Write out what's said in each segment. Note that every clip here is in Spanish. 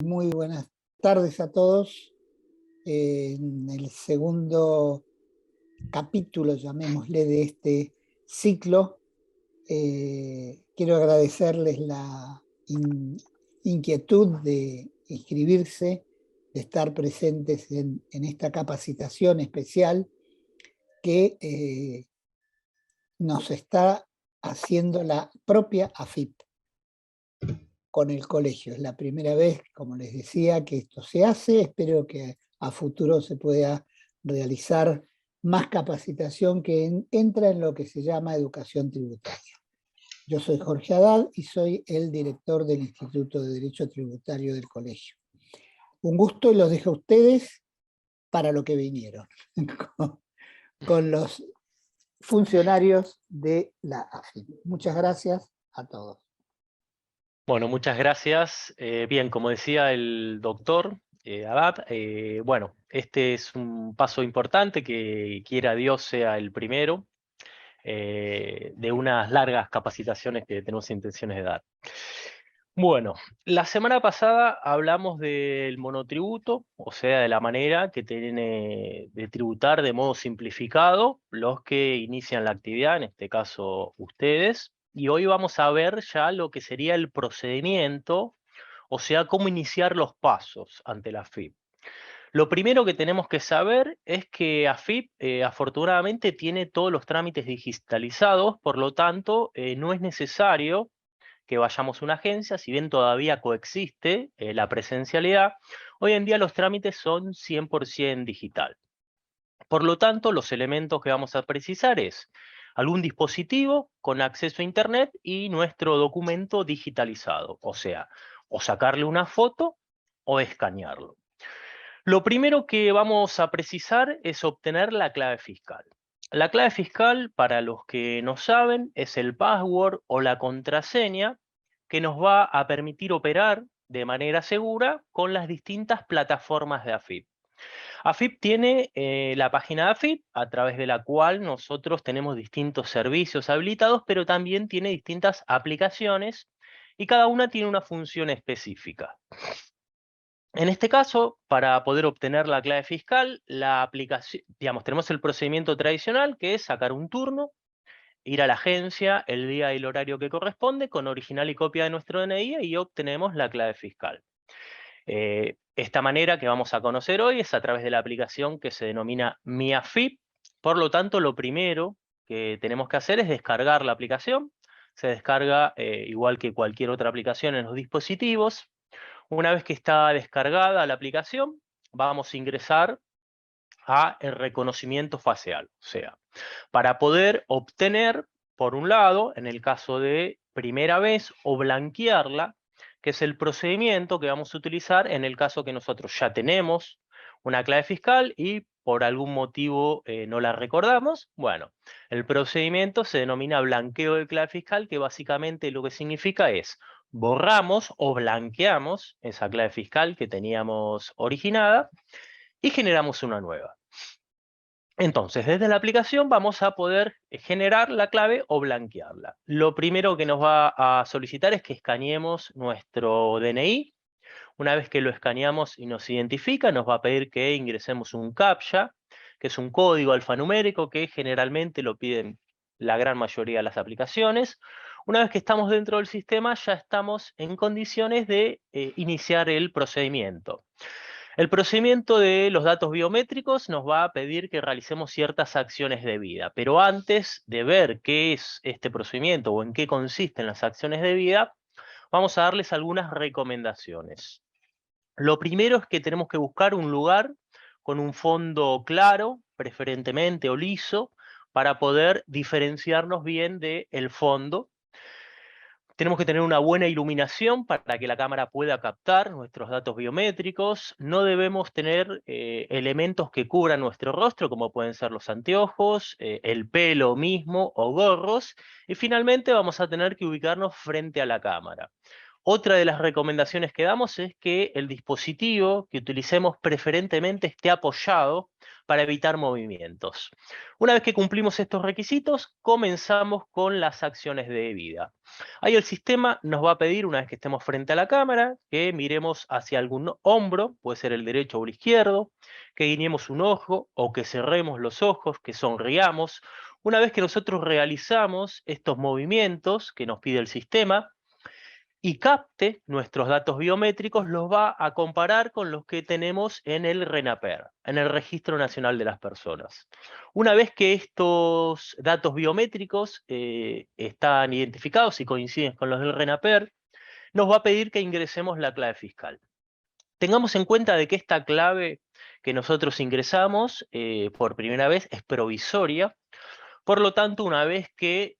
Muy buenas tardes a todos. En el segundo capítulo, llamémosle, de este ciclo, quiero agradecerles la inquietud de inscribirse, de estar presentes en esta capacitación especial que nos está haciendo la propia AFIP con el colegio. Es la primera vez, como les decía, que esto se hace. Espero que a futuro se pueda realizar más capacitación que entra en lo que se llama educación tributaria. Yo soy Jorge Haddad y soy el director del Instituto de Derecho Tributario del colegio. Un gusto, y los dejo a ustedes para lo que vinieron, con los funcionarios de la AFIP. Muchas gracias a todos. Bueno, muchas gracias. Bien, como decía el doctor Haddad, bueno, este es un paso importante que quiera Dios sea el primero de unas largas capacitaciones que tenemos intenciones de dar. Bueno, la semana pasada hablamos del monotributo, o sea, de la manera que tiene de tributar de modo simplificado los que inician la actividad, en este caso ustedes. Y hoy vamos a ver ya lo que sería el procedimiento, o sea, cómo iniciar los pasos ante la AFIP. Lo primero que tenemos que saber es que AFIP afortunadamente tiene todos los trámites digitalizados, por lo tanto no es necesario que vayamos a una agencia, si bien todavía coexiste la presencialidad, hoy en día los trámites son 100% digital. Por lo tanto, los elementos que vamos a precisar es algún dispositivo con acceso a Internet y nuestro documento digitalizado, o sea, o sacarle una foto o escanearlo. Lo primero que vamos a precisar es obtener la clave fiscal. La clave fiscal, para los que no saben, es el password o la contraseña que nos va a permitir operar de manera segura con las distintas plataformas de AFIP. AFIP tiene la página de AFIP, a través de la cual nosotros tenemos distintos servicios habilitados, pero también tiene distintas aplicaciones y cada una tiene una función específica. En este caso, para poder obtener la clave fiscal, la aplicación, digamos, tenemos el procedimiento tradicional, que es sacar un turno, ir a la agencia el día y el horario que corresponde, con original y copia de nuestro DNI, y obtenemos la clave fiscal. Esta manera que vamos a conocer hoy es a través de la aplicación que se denomina Mi AFIP. Por lo tanto, lo primero que tenemos que hacer es descargar la aplicación. Se descarga igual que cualquier otra aplicación en los dispositivos. Una vez que está descargada la aplicación, vamos a ingresar a el reconocimiento facial. O sea, para poder obtener, por un lado, en el caso de primera vez, o blanquearla, que es el procedimiento que vamos a utilizar en el caso que nosotros ya tenemos una clave fiscal y por algún motivo no la recordamos. Bueno, el procedimiento se denomina blanqueo de clave fiscal, que básicamente lo que significa es borramos o blanqueamos esa clave fiscal que teníamos originada y generamos una nueva. Entonces, desde la aplicación vamos a poder generar la clave o blanquearla. Lo primero que nos va a solicitar es que escaneemos nuestro DNI. Una vez que lo escaneamos y nos identifica, nos va a pedir que ingresemos un CAPTCHA, que es un código alfanumérico que generalmente lo piden la gran mayoría de las aplicaciones. Una vez que estamos dentro del sistema, ya estamos en condiciones de iniciar el procedimiento. El procedimiento de los datos biométricos nos va a pedir que realicemos ciertas acciones de vida, pero antes de ver qué es este procedimiento o en qué consisten las acciones de vida, vamos a darles algunas recomendaciones. Lo primero es que tenemos que buscar un lugar con un fondo claro, preferentemente o liso, para poder diferenciarnos bien del fondo. Tenemos que tener una buena iluminación para que la cámara pueda captar nuestros datos biométricos. No debemos tener elementos que cubran nuestro rostro, como pueden ser los anteojos, el pelo mismo o gorros. Y finalmente vamos a tener que ubicarnos frente a la cámara. Otra de las recomendaciones que damos es que el dispositivo que utilicemos preferentemente esté apoyado para evitar movimientos. Una vez que cumplimos estos requisitos, comenzamos con las acciones de vida. Ahí el sistema nos va a pedir, una vez que estemos frente a la cámara, que miremos hacia algún hombro, puede ser el derecho o el izquierdo, que guiñemos un ojo o que cerremos los ojos, que sonriamos. Una vez que nosotros realizamos estos movimientos que nos pide el sistema, y capte nuestros datos biométricos, los va a comparar con los que tenemos en el RENAPER, en el Registro Nacional de las Personas. Una vez que estos datos biométricos están identificados y coinciden con los del RENAPER, nos va a pedir que ingresemos la clave fiscal. Tengamos en cuenta de que esta clave que nosotros ingresamos por primera vez es provisoria. Por lo tanto, una vez que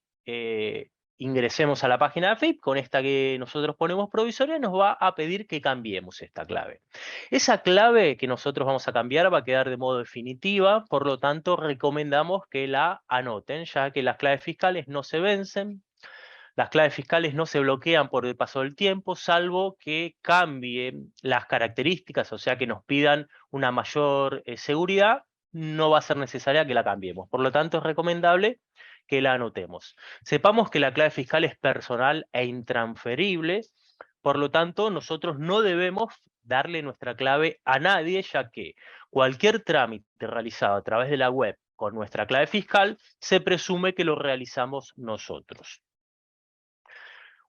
ingresemos a la página de AFIP, con esta que nosotros ponemos provisoria, nos va a pedir que cambiemos esta clave. Esa clave que nosotros vamos a cambiar va a quedar de modo definitiva, por lo tanto recomendamos que la anoten, ya que las claves fiscales no se vencen, las claves fiscales no se bloquean por el paso del tiempo, salvo que cambien las características, o sea que nos pidan una mayor seguridad, no va a ser necesaria que la cambiemos. Por lo tanto, es recomendable que la anotemos. Sepamos que la clave fiscal es personal e intransferible, por lo tanto, nosotros no debemos darle nuestra clave a nadie, ya que cualquier trámite realizado a través de la web con nuestra clave fiscal, se presume que lo realizamos nosotros.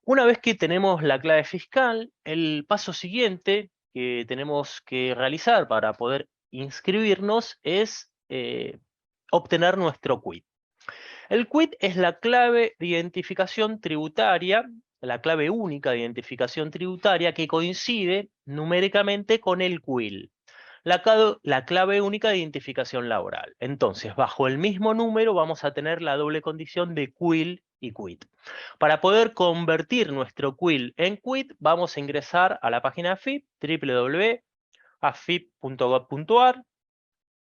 Una vez que tenemos la clave fiscal, el paso siguiente que tenemos que realizar para poder inscribirnos es obtener nuestro quit. El quit es la clave de identificación tributaria, la clave única de identificación tributaria que coincide numéricamente con el QUIL, la clave única de identificación laboral. Entonces, bajo el mismo número vamos a tener la doble condición de QUIL y quit. Para poder convertir nuestro QUIL en quit, vamos a ingresar a la página AFIP, www.afip.gov.ar.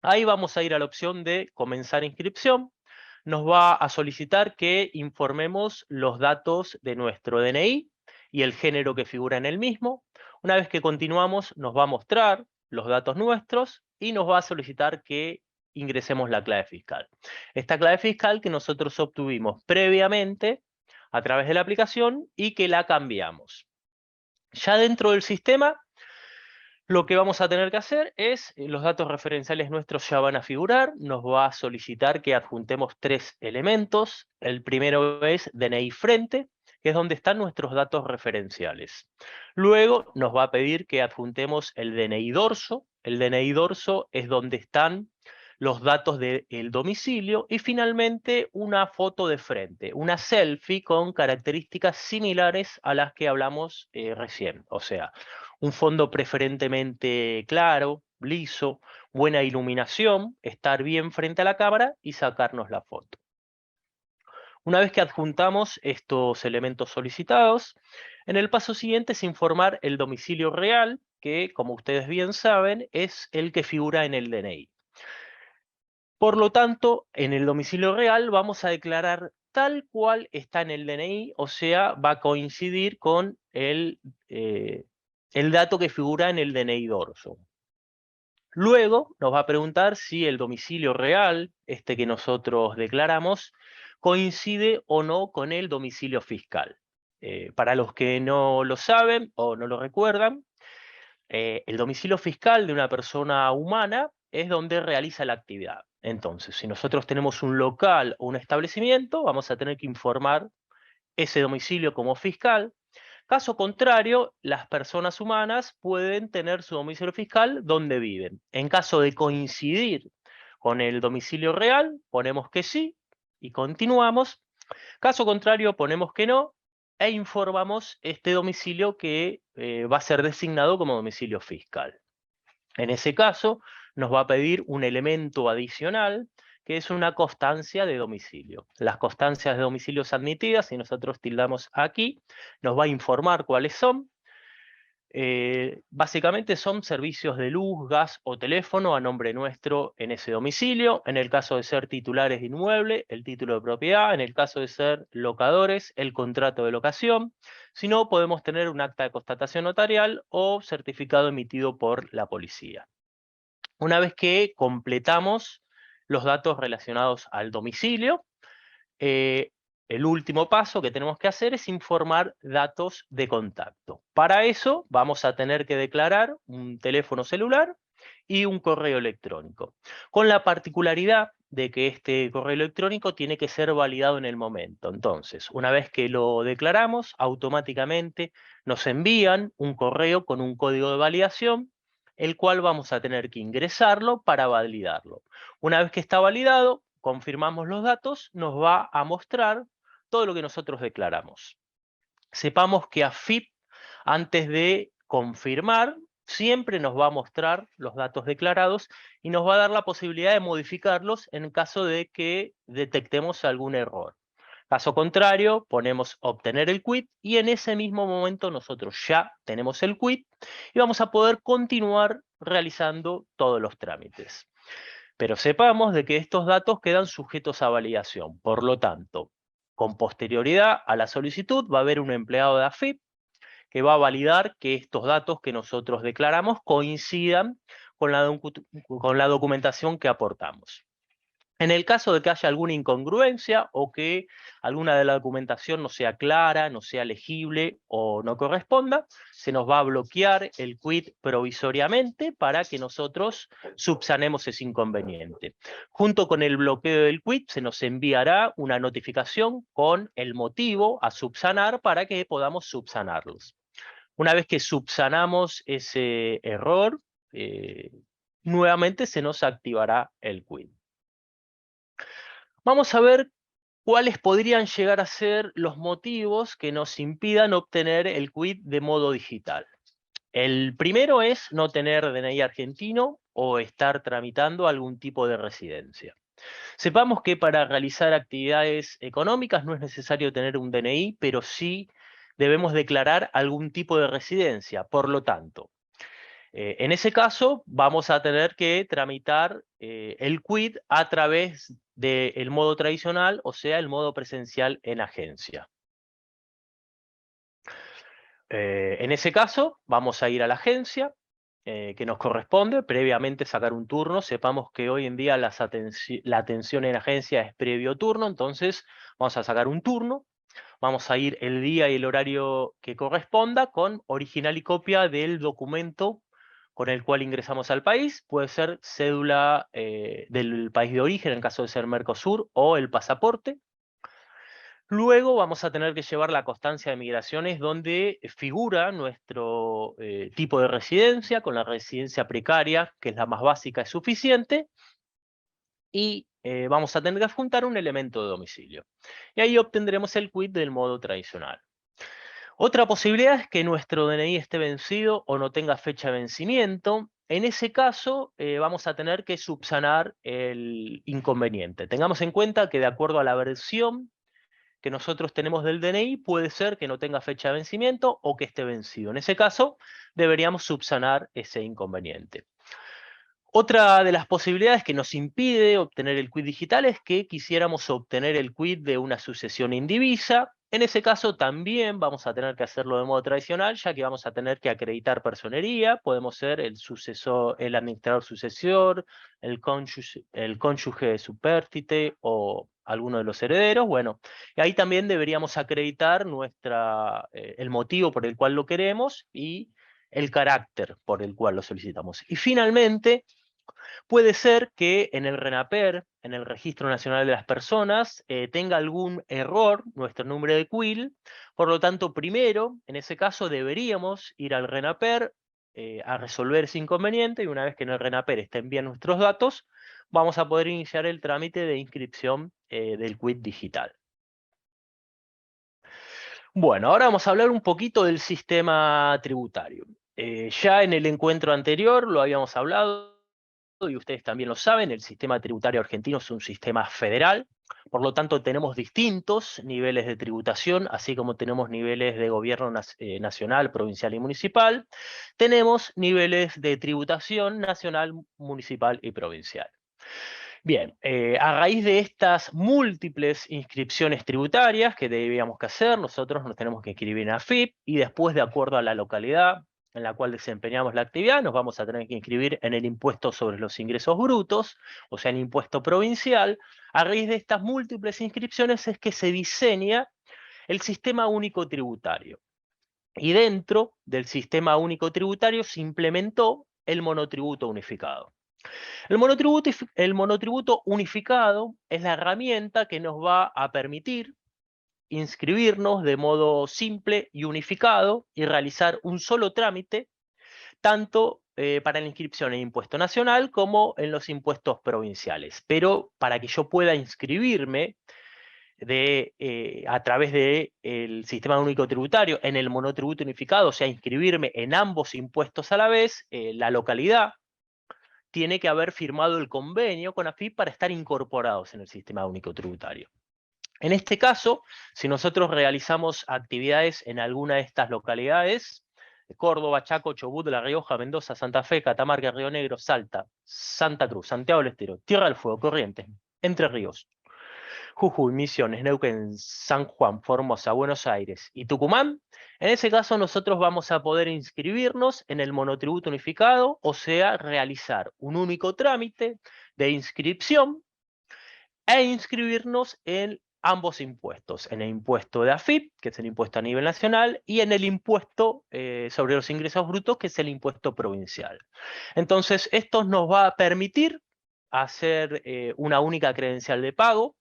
Ahí vamos a ir a la opción de comenzar inscripción. Nos va a solicitar que informemos los datos de nuestro DNI y el género que figura en el mismo. Una vez que continuamos, nos va a mostrar los datos nuestros y nos va a solicitar que ingresemos la clave fiscal. Esta clave fiscal que nosotros obtuvimos previamente a través de la aplicación y que la cambiamos. Ya dentro del sistema, lo que vamos a tener que hacer es, los datos referenciales nuestros ya van a figurar, nos va a solicitar que adjuntemos 3 elementos. El primero es DNI frente, que es donde están nuestros datos referenciales. Luego nos va a pedir que adjuntemos el DNI dorso. El DNI dorso es donde están los datos del domicilio y finalmente una foto de frente, una selfie con características similares a las que hablamos recién, o sea, un fondo preferentemente claro, liso, buena iluminación, estar bien frente a la cámara y sacarnos la foto. Una vez que adjuntamos estos elementos solicitados, en el paso siguiente es informar el domicilio real, que como ustedes bien saben es el que figura en el DNI. Por lo tanto, en el domicilio real vamos a declarar tal cual está en el DNI, o sea, va a coincidir con el dato que figura en el DNI dorso. Luego nos va a preguntar si el domicilio real, este que nosotros declaramos, coincide o no con el domicilio fiscal. Para los que no lo saben o no lo recuerdan, el domicilio fiscal de una persona humana es donde realiza la actividad. Entonces, si nosotros tenemos un local o un establecimiento, vamos a tener que informar ese domicilio como fiscal. Caso contrario, las personas humanas pueden tener su domicilio fiscal donde viven. En caso de coincidir con el domicilio real, ponemos que sí y continuamos. Caso contrario, ponemos que no e informamos este domicilio que va a ser designado como domicilio fiscal. En ese caso, nos va a pedir un elemento adicional, que es una constancia de domicilio. Las constancias de domicilios admitidas, si nosotros tildamos aquí, nos va a informar cuáles son. Básicamente son servicios de luz, gas o teléfono a nombre nuestro en ese domicilio. En el caso de ser titulares de inmueble, el título de propiedad. En el caso de ser locadores, el contrato de locación. Si no, podemos tener un acta de constatación notarial o certificado emitido por la policía. Una vez que completamos los datos relacionados al domicilio, el último paso que tenemos que hacer es informar datos de contacto. Para eso vamos a tener que declarar un teléfono celular y un correo electrónico, con la particularidad de que este correo electrónico tiene que ser validado en el momento. Entonces, una vez que lo declaramos, automáticamente nos envían un correo con un código de validación, el cual vamos a tener que ingresarlo para validarlo. Una vez que está validado, confirmamos los datos, nos va a mostrar todo lo que nosotros declaramos. Sepamos que AFIP, antes de confirmar, siempre nos va a mostrar los datos declarados y nos va a dar la posibilidad de modificarlos en caso de que detectemos algún error. Caso contrario, ponemos obtener el quit y en ese mismo momento nosotros ya tenemos el quit y vamos a poder continuar realizando todos los trámites. Pero sepamos de que estos datos quedan sujetos a validación. Por lo tanto, con posterioridad a la solicitud va a haber un empleado de AFIP que va a validar que estos datos que nosotros declaramos coincidan con la documentación que aportamos. En el caso de que haya alguna incongruencia o que alguna de la documentación no sea clara, no sea legible o no corresponda, se nos va a bloquear el quit provisoriamente para que nosotros subsanemos ese inconveniente. Junto con el bloqueo del quit se nos enviará una notificación con el motivo a subsanar para que podamos subsanarlos. Una vez que subsanamos ese error, nuevamente se nos activará el quit. Vamos a ver cuáles podrían llegar a ser los motivos que nos impidan obtener el quit de modo digital. El primero es no tener DNI argentino o estar tramitando algún tipo de residencia. Sepamos que para realizar actividades económicas no es necesario tener un DNI, pero sí debemos declarar algún tipo de residencia. Por lo tanto, en ese caso, vamos a tener que tramitar el quit a través del modo tradicional, o sea, el modo presencial en agencia. En ese caso, vamos a ir a la agencia que nos corresponde, previamente sacar un turno. Sepamos que hoy en día la atención en agencia es previo turno, entonces vamos a sacar un turno. Vamos a ir el día y el horario que corresponda con original y copia del documento con el cual ingresamos al país. Puede ser cédula del país de origen, en caso de ser Mercosur, o el pasaporte. Luego vamos a tener que llevar la constancia de migraciones donde figura nuestro tipo de residencia, con la residencia precaria, que es la más básica, es suficiente. Y vamos a tener que adjuntar un elemento de domicilio. Y ahí obtendremos el quit del modo tradicional. Otra posibilidad es que nuestro DNI esté vencido o no tenga fecha de vencimiento. En ese caso, vamos a tener que subsanar el inconveniente. Tengamos en cuenta que de acuerdo a la versión que nosotros tenemos del DNI, puede ser que no tenga fecha de vencimiento o que esté vencido. En ese caso, deberíamos subsanar ese inconveniente. Otra de las posibilidades que nos impide obtener el quit digital es que quisiéramos obtener el quit de una sucesión indivisa. En ese caso también vamos a tener que hacerlo de modo tradicional, ya que vamos a tener que acreditar personería. Podemos ser el sucesor, el administrador sucesor, el cónyuge supérstite o alguno de los herederos. Bueno, y ahí también deberíamos acreditar el motivo por el cual lo queremos y el carácter por el cual lo solicitamos. Y finalmente, puede ser que en el RENAPER, en el Registro Nacional de las Personas, tenga algún error nuestro número de CUIL. Por lo tanto, primero, en ese caso, deberíamos ir al RENAPER a resolver ese inconveniente, y una vez que en el RENAPER estén bien nuestros datos, vamos a poder iniciar el trámite de inscripción del quit digital. Bueno, ahora vamos a hablar un poquito del sistema tributario. Ya en el encuentro anterior lo habíamos hablado, y ustedes también lo saben, el sistema tributario argentino es un sistema federal, Por lo tanto, tenemos distintos niveles de tributación, así como tenemos niveles de gobierno nacional, provincial y municipal, tenemos niveles de tributación nacional, municipal y provincial. Bien, a raíz de estas múltiples inscripciones tributarias que debíamos que hacer, nosotros nos tenemos que inscribir en AFIP y después, de acuerdo a la localidad en la cual desempeñamos la actividad, nos vamos a tener que inscribir en el impuesto sobre los ingresos brutos, o sea, en impuesto provincial. A raíz de estas múltiples inscripciones es que se diseña el sistema único tributario. Y dentro del sistema único tributario se implementó el monotributo unificado. El monotributo unificado es la herramienta que nos va a permitir inscribirnos de modo simple y unificado y realizar un solo trámite, tanto para la inscripción en impuesto nacional como en los impuestos provinciales. Pero para que yo pueda inscribirme a través del sistema único tributario en el monotributo unificado, o sea, inscribirme en ambos impuestos a la vez, la localidad tiene que haber firmado el convenio con AFIP para estar incorporados en el sistema único tributario. En este caso, si nosotros realizamos actividades en alguna de estas localidades, Córdoba, Chaco, Chubut, La Rioja, Mendoza, Santa Fe, Catamarca, Río Negro, Salta, Santa Cruz, Santiago del Estero, Tierra del Fuego, Corrientes, Entre Ríos, Jujuy, Misiones, Neuquén, San Juan, Formosa, Buenos Aires y Tucumán, en ese caso nosotros vamos a poder inscribirnos en el monotributo unificado, o sea, realizar un único trámite de inscripción e inscribirnos en ambos impuestos, en el impuesto de AFIP, que es el impuesto a nivel nacional, y en el impuesto sobre los ingresos brutos, que es el impuesto provincial. Entonces, esto nos va a permitir hacer una única credencial de pago,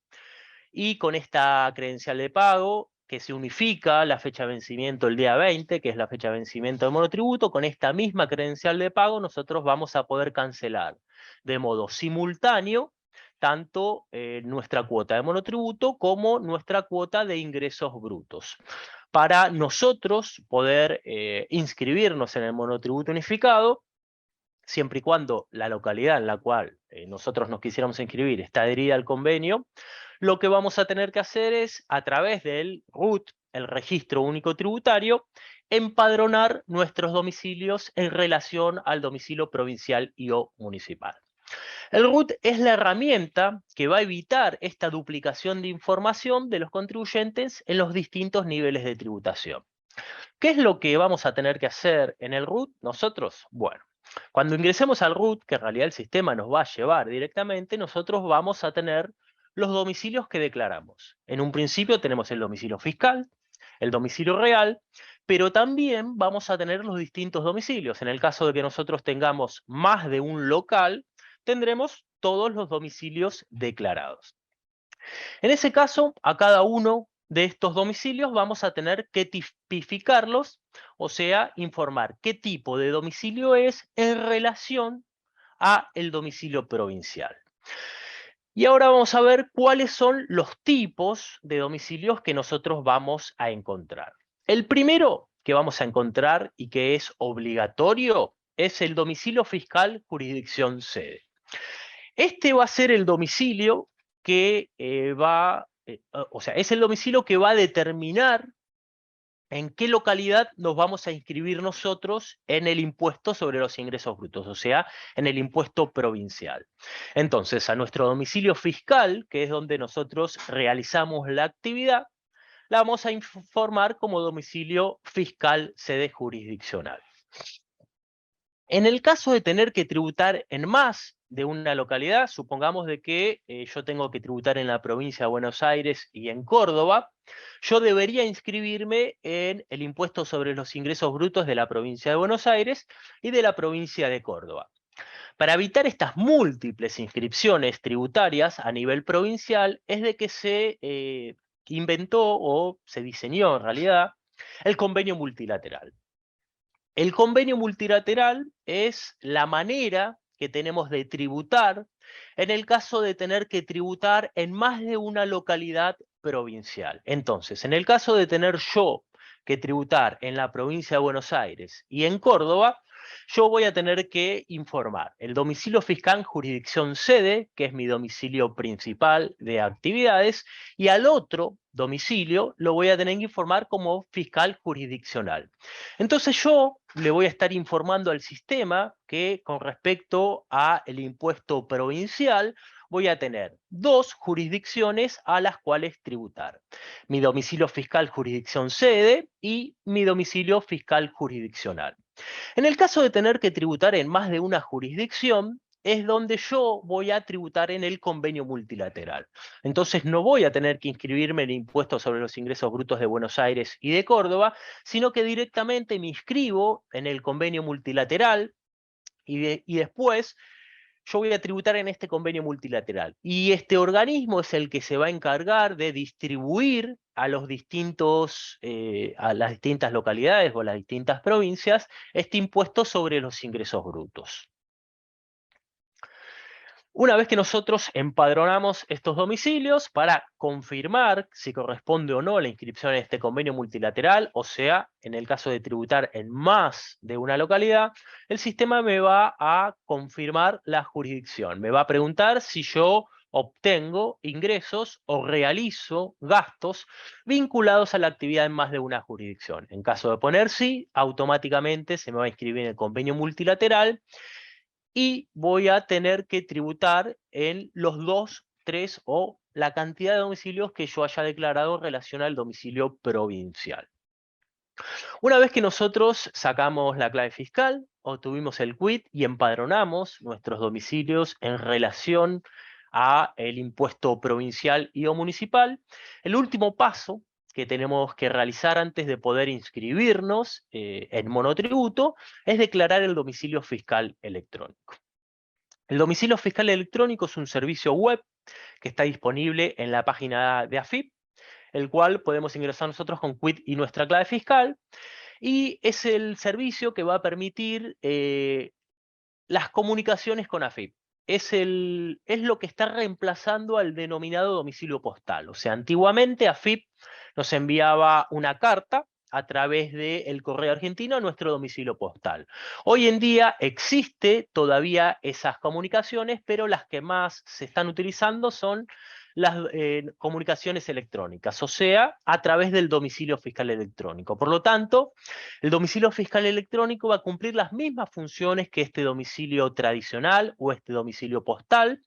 y con esta credencial de pago, que se unifica la fecha de vencimiento el día 20, que es la fecha de vencimiento del monotributo, con esta misma credencial de pago nosotros vamos a poder cancelar de modo simultáneo tanto nuestra cuota de monotributo como nuestra cuota de ingresos brutos. Para nosotros poder inscribirnos en el monotributo unificado, siempre y cuando la localidad en la cual nosotros nos quisiéramos inscribir está adherida al convenio, lo que vamos a tener que hacer es, a través del RUT, el Registro Único Tributario, empadronar nuestros domicilios en relación al domicilio provincial y o municipal. El RUT es la herramienta que va a evitar esta duplicación de información de los contribuyentes en los distintos niveles de tributación. ¿Qué es lo que vamos a tener que hacer en el RUT nosotros? Bueno, cuando ingresemos al RUT, que en realidad el sistema nos va a llevar directamente, nosotros vamos a tener los domicilios que declaramos. En un principio tenemos el domicilio fiscal, el domicilio real, pero también vamos a tener los distintos domicilios. En el caso de que nosotros tengamos más de un local, tendremos todos los domicilios declarados. En ese caso, a cada uno de estos domicilios vamos a tener que tipificarlos, o sea, informar qué tipo de domicilio es en relación a el domicilio provincial. Y ahora vamos a ver cuáles son los tipos de domicilios que nosotros vamos a encontrar. El primero que vamos a encontrar y que es obligatorio es el domicilio fiscal jurisdicción sede. Este va a ser el domicilio que es el domicilio que va a determinar en qué localidad nos vamos a inscribir nosotros en el impuesto sobre los ingresos brutos, o sea, en el impuesto provincial. Entonces, a nuestro domicilio fiscal, que es donde nosotros realizamos la actividad, la vamos a informar como domicilio fiscal sede jurisdiccional. En el caso de tener que tributar en más de una localidad, supongamos de que yo tengo que tributar en la provincia de Buenos Aires y en Córdoba, yo debería inscribirme en el impuesto sobre los ingresos brutos de la provincia de Buenos Aires y de la provincia de Córdoba. Para evitar estas múltiples inscripciones tributarias a nivel provincial, es de que se inventó o se diseñó en realidad el convenio multilateral. El convenio multilateral es la manera que tenemos de tributar en el caso de tener que tributar en más de una localidad provincial. Entonces, en el caso de tener yo que tributar en la provincia de Buenos Aires y en Córdoba, yo voy a tener que informar el domicilio fiscal jurisdicción sede, que es mi domicilio principal de actividades, y al otro domicilio lo voy a tener que informar como fiscal jurisdiccional. Entonces yo le voy a estar informando al sistema que con respecto al impuesto provincial voy a tener 2 jurisdicciones a las cuales tributar. Mi domicilio fiscal jurisdicción sede y mi domicilio fiscal jurisdiccional. En el caso de tener que tributar en más de una jurisdicción, es donde yo voy a tributar en el convenio multilateral. Entonces no voy a tener que inscribirme en el impuesto sobre los ingresos brutos de Buenos Aires y de Córdoba, sino que directamente me inscribo en el convenio multilateral y después yo voy a tributar en este convenio multilateral. Y este organismo es el que se va a encargar de distribuir a los a las distintas localidades o a las distintas provincias este impuesto sobre los ingresos brutos. Una vez que nosotros empadronamos estos domicilios para confirmar si corresponde o no la inscripción en este convenio multilateral, o sea, en el caso de tributar en más de una localidad, el sistema me va a confirmar la jurisdicción. Me va a preguntar si yo obtengo ingresos o realizo gastos vinculados a la actividad en más de una jurisdicción. En caso de poner sí, automáticamente se me va a inscribir en el convenio multilateral y voy a tener que tributar en los 2, 3 o la cantidad de domicilios que yo haya declarado en relación al domicilio provincial. Una vez que nosotros sacamos la clave fiscal, obtuvimos el quit y empadronamos nuestros domicilios en relación a el impuesto provincial y o municipal, el último paso que tenemos que realizar antes de poder inscribirnos en monotributo es declarar el domicilio fiscal electrónico. El domicilio fiscal electrónico es un servicio web que está disponible en la página de AFIP, el cual podemos ingresar nosotros con quit y nuestra clave fiscal, y es el servicio que va a permitir las comunicaciones con AFIP. Es lo que está reemplazando al denominado domicilio postal. O sea, antiguamente AFIP nos enviaba una carta a través del correo argentino a nuestro domicilio postal. Hoy en día existe todavía esas comunicaciones, pero las que más se están utilizando son las comunicaciones electrónicas, o sea, a través del domicilio fiscal electrónico. Por lo tanto, el domicilio fiscal electrónico va a cumplir las mismas funciones que este domicilio tradicional o este domicilio postal.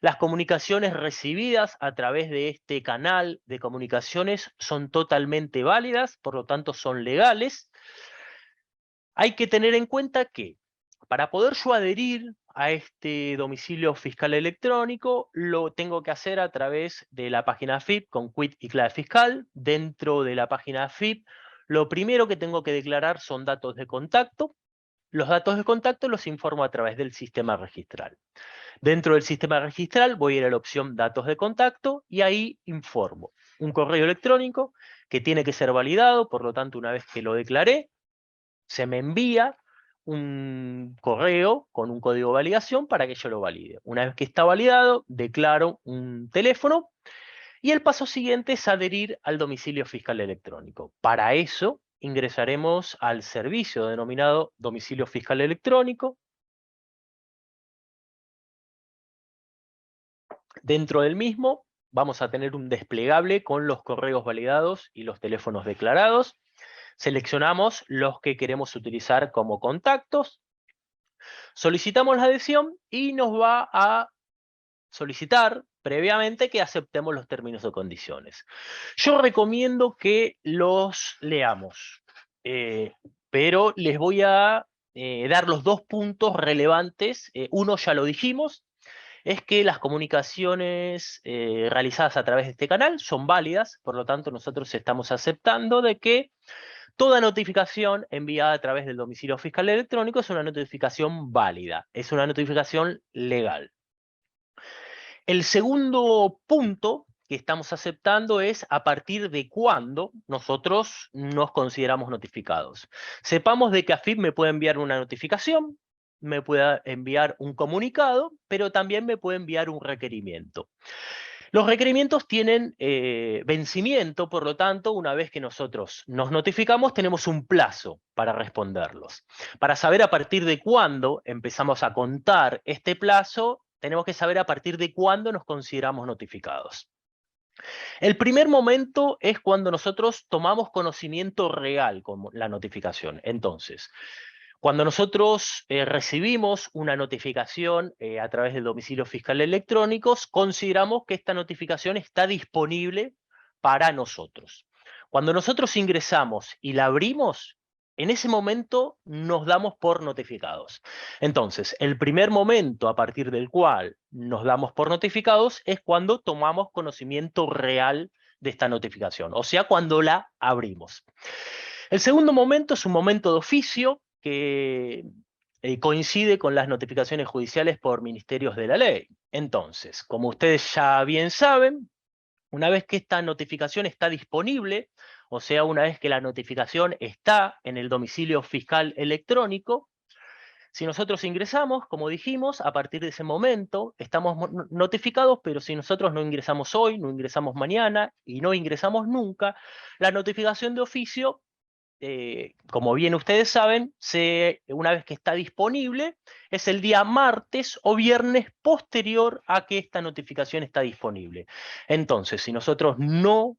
Las comunicaciones recibidas a través de este canal de comunicaciones son totalmente válidas, por lo tanto son legales. Hay que tener en cuenta que para poder yo adherir a este domicilio fiscal electrónico, lo tengo que hacer a través de la página AFIP con quit y clave fiscal. Dentro de la página AFIP, lo primero que tengo que declarar son datos de contacto. Los datos de contacto los informo a través del sistema registral. Dentro del sistema registral voy a ir a la opción datos de contacto y ahí informo un correo electrónico que tiene que ser validado, por lo tanto una vez que lo declaré, se me envía un correo con un código de validación para que yo lo valide. Una vez que está validado, declaro un teléfono y el paso siguiente es adherir al domicilio fiscal electrónico. Para eso ingresaremos al servicio denominado domicilio fiscal electrónico. Dentro del mismo vamos a tener un desplegable con los correos validados y los teléfonos declarados. Seleccionamos los que queremos utilizar como contactos, solicitamos la adhesión y nos va a solicitar previamente que aceptemos los términos o condiciones. Yo recomiendo que los leamos, pero les voy a dar los 2 puntos relevantes. Uno ya lo dijimos, es que las comunicaciones realizadas a través de este canal son válidas, por lo tanto nosotros estamos aceptando de que toda notificación enviada a través del domicilio fiscal electrónico es una notificación válida, es una notificación legal. El segundo punto que estamos aceptando es a partir de cuándo nosotros nos consideramos notificados. Sepamos de que AFIP me puede enviar una notificación, me puede enviar un comunicado, pero también me puede enviar un requerimiento. Los requerimientos tienen vencimiento, por lo tanto, una vez que nosotros nos notificamos, tenemos un plazo para responderlos. Para saber a partir de cuándo empezamos a contar este plazo, tenemos que saber a partir de cuándo nos consideramos notificados. El primer momento es cuando nosotros tomamos conocimiento real con la notificación. Entonces, cuando nosotros recibimos una notificación a través del domicilio fiscal electrónicos, consideramos que esta notificación está disponible para nosotros. Cuando nosotros ingresamos y la abrimos, en ese momento nos damos por notificados. Entonces, el primer momento a partir del cual nos damos por notificados es cuando tomamos conocimiento real de esta notificación, o sea, cuando la abrimos. El segundo momento es un momento de oficio que coincide con las notificaciones judiciales por ministerios de la ley. Entonces, como ustedes ya bien saben, una vez que esta notificación está disponible, o sea, una vez que la notificación está en el domicilio fiscal electrónico, si nosotros ingresamos, como dijimos, a partir de ese momento estamos notificados, pero si nosotros no ingresamos hoy, no ingresamos mañana y no ingresamos nunca, la notificación de oficio, como bien ustedes saben, una vez que está disponible, es el día martes o viernes posterior a que esta notificación está disponible. Entonces, si nosotros no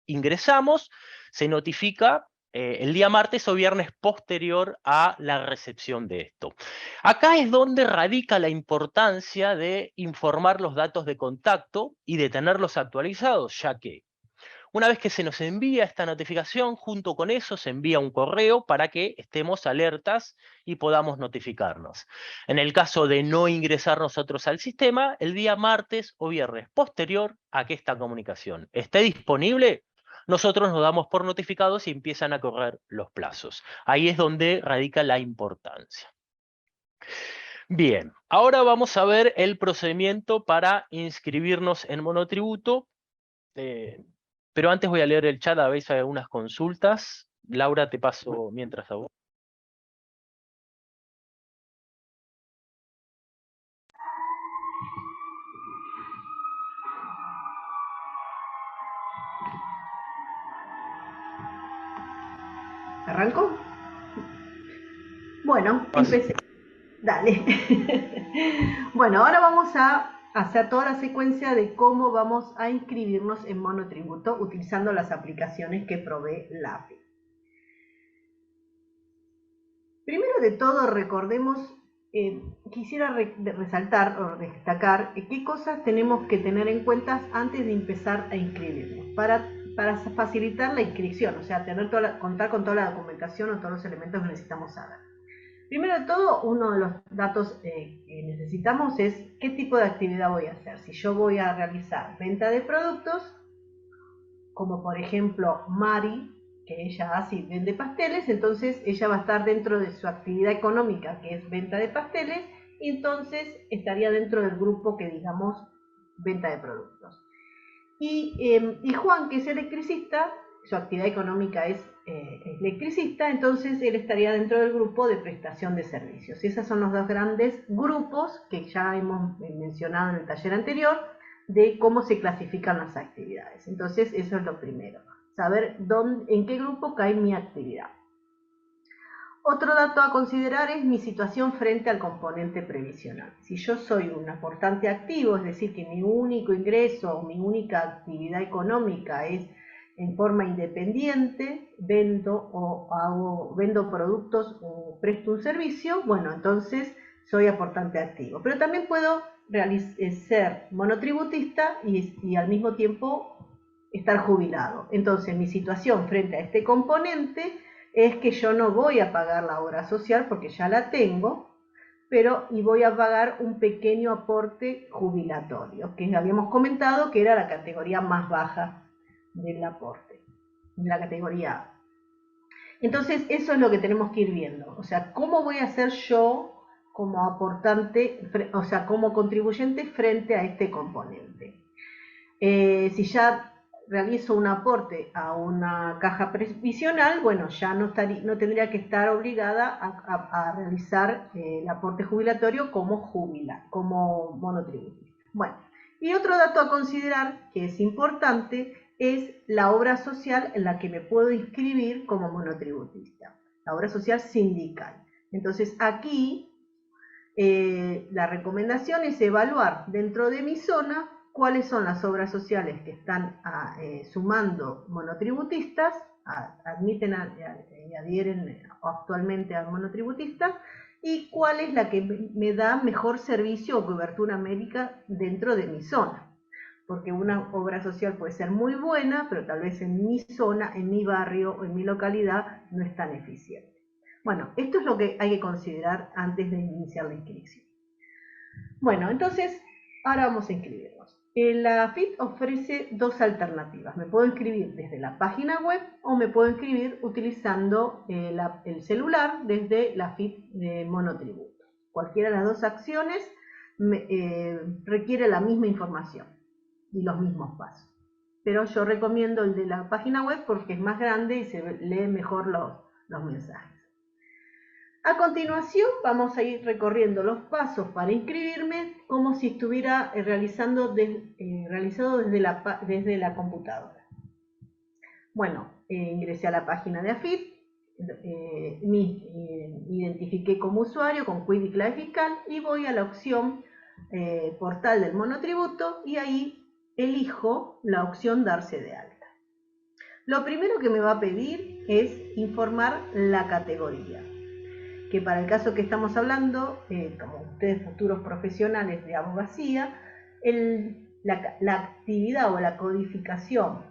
ingresamos, se notifica el día martes o viernes posterior a la recepción de esto. Acá es donde radica la importancia de informar los datos de contacto y de tenerlos actualizados, ya que una vez que se nos envía esta notificación, junto con eso se envía un correo para que estemos alertas y podamos notificarnos. En el caso de no ingresar nosotros al sistema, el día martes o viernes posterior a que esta comunicación esté disponible, nosotros nos damos por notificados y empiezan a correr los plazos. Ahí es donde radica la importancia. Bien, ahora vamos a ver el procedimiento para inscribirnos en monotributo. Pero antes voy a leer el chat a ver si hay algunas consultas. Laura, te paso mientras a vos. ¿Arranco? Bueno, empecé. Dale. Bueno, ahora vamos a hacer toda la secuencia de cómo vamos a inscribirnos en monotributo utilizando las aplicaciones que provee la API. Primero de todo, recordemos, quisiera resaltar o destacar qué cosas tenemos que tener en cuenta antes de empezar a inscribirnos para facilitar la inscripción, o sea, contar con toda la documentación o todos los elementos que necesitamos saber. Primero de todo, uno de los datos que necesitamos es qué tipo de actividad voy a hacer. Si yo voy a realizar venta de productos, como por ejemplo Mari, que ella hace y vende pasteles, entonces ella va a estar dentro de su actividad económica, que es venta de pasteles, y entonces estaría dentro del grupo que digamos venta de productos. Y Juan, que es electricista, su actividad económica es electricista, entonces él estaría dentro del grupo de prestación de servicios. Y esos son los dos grandes grupos que ya hemos mencionado en el taller anterior de cómo se clasifican las actividades. Entonces eso es lo primero, saber en qué grupo cae mi actividad. Otro dato a considerar es mi situación frente al componente previsional. Si yo soy un aportante activo, es decir, que mi único ingreso o mi única actividad económica es en forma independiente, vendo productos o presto un servicio, bueno, entonces soy aportante activo. Pero también puedo ser monotributista y al mismo tiempo estar jubilado. Entonces mi situación frente a este componente es que yo no voy a pagar la obra social porque ya la tengo, y voy a pagar un pequeño aporte jubilatorio, que habíamos comentado que era la categoría más baja del aporte, la categoría A. Entonces eso es lo que tenemos que ir viendo, o sea, cómo voy a hacer yo como aportante, o sea, como contribuyente frente a este componente. Si ya realizo un aporte a una caja previsional, bueno, ya no tendría que estar obligada a realizar el aporte jubilatorio como monotributista. Bueno, Y otro dato a considerar, que es importante, es la obra social en la que me puedo inscribir como monotributista, la obra social sindical. Entonces aquí la recomendación es evaluar dentro de mi zona cuáles son las obras sociales que están sumando monotributistas, admiten y adhieren actualmente a monotributistas, y cuál es la que me da mejor servicio o cobertura médica dentro de mi zona. Porque una obra social puede ser muy buena, pero tal vez en mi zona, en mi barrio o en mi localidad no es tan eficiente. Bueno, esto es lo que hay que considerar antes de iniciar la inscripción. Bueno, entonces, ahora vamos a inscribirnos. La AFIP ofrece dos alternativas. Me puedo inscribir desde la página web o me puedo inscribir utilizando el celular desde la AFIP de monotributo. Cualquiera de las dos acciones requiere la misma información y los mismos pasos. Pero yo recomiendo el de la página web porque es más grande y se lee mejor los mensajes. A continuación vamos a ir recorriendo los pasos para inscribirme como si estuviera realizado desde la computadora. Bueno, ingresé a la página de AFIP, me identifiqué como usuario con CUID y clave fiscal y voy a la opción portal del monotributo y ahí elijo la opción darse de alta. Lo primero que me va a pedir es informar la categoría, que para el caso que estamos hablando, como ustedes futuros profesionales de abogacía, la actividad o la codificación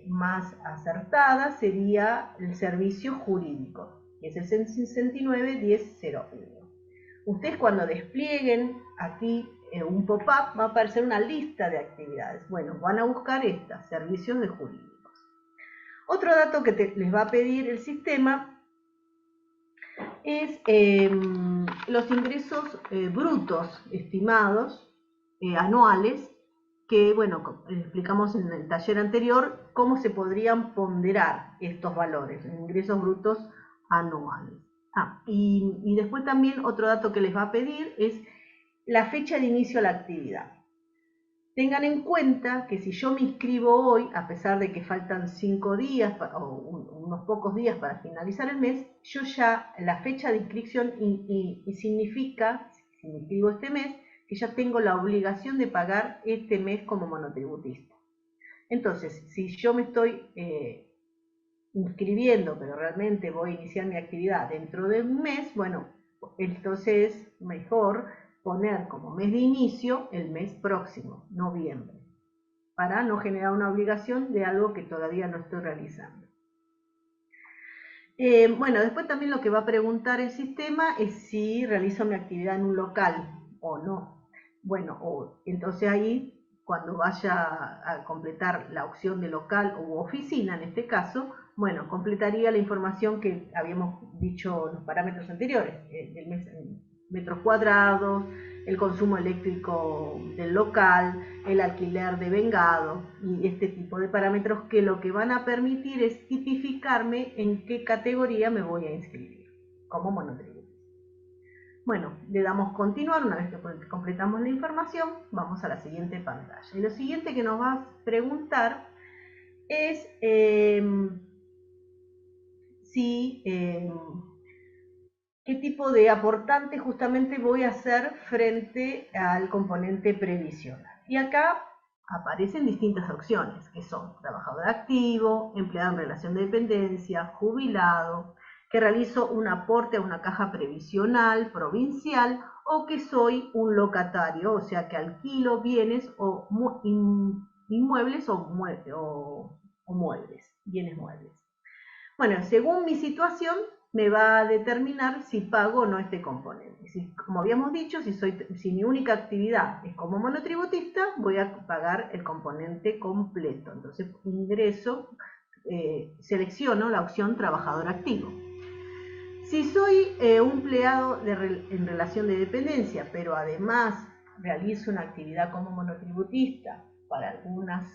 más acertada sería el servicio jurídico, que es el 69.10.01. Ustedes cuando desplieguen aquí un pop-up va a aparecer una lista de actividades. Bueno, van a buscar estas, servicios de jurídicos. Otro dato que les va a pedir el sistema es los ingresos brutos estimados anuales, que bueno, explicamos en el taller anterior cómo se podrían ponderar estos valores, ingresos brutos anuales. Y después también otro dato que les va a pedir es la fecha de inicio de la actividad. Tengan en cuenta que si yo me inscribo hoy, a pesar de que faltan 5 días o unos pocos días para finalizar el mes, yo ya la fecha de inscripción significa, si me inscribo este mes, que ya tengo la obligación de pagar este mes como monotributista. Entonces, si yo me estoy inscribiendo, pero realmente voy a iniciar mi actividad dentro de un mes, bueno, entonces es mejor poner como mes de inicio el mes próximo, noviembre, para no generar una obligación de algo que todavía no estoy realizando. Bueno, después también lo que va a preguntar el sistema es si realizo mi actividad en un local o no. Bueno, entonces ahí, cuando vaya a completar la opción de local u oficina, en este caso, bueno, completaría la información que habíamos dicho en los parámetros anteriores, metros cuadrados, el consumo eléctrico del local, el alquiler de vengado y este tipo de parámetros que lo que van a permitir es tipificarme en qué categoría me voy a inscribir como monotributo. Bueno, le damos continuar. Una vez que completamos la información, vamos a la siguiente pantalla. Y lo siguiente que nos va a preguntar es qué tipo de aportante justamente voy a hacer frente al componente previsional. Y acá aparecen distintas opciones, que son trabajador activo, empleado en relación de dependencia, jubilado, que realizo un aporte a una caja previsional provincial o que soy un locatario, o sea que alquilo bienes o inmuebles o muebles, bienes muebles. Bueno, según mi situación me va a determinar si pago o no este componente. Como habíamos dicho, si mi única actividad es como monotributista, voy a pagar el componente completo. Entonces ingreso, selecciono la opción trabajador activo. Si soy un empleado en relación de dependencia, pero además realizo una actividad como monotributista para algunas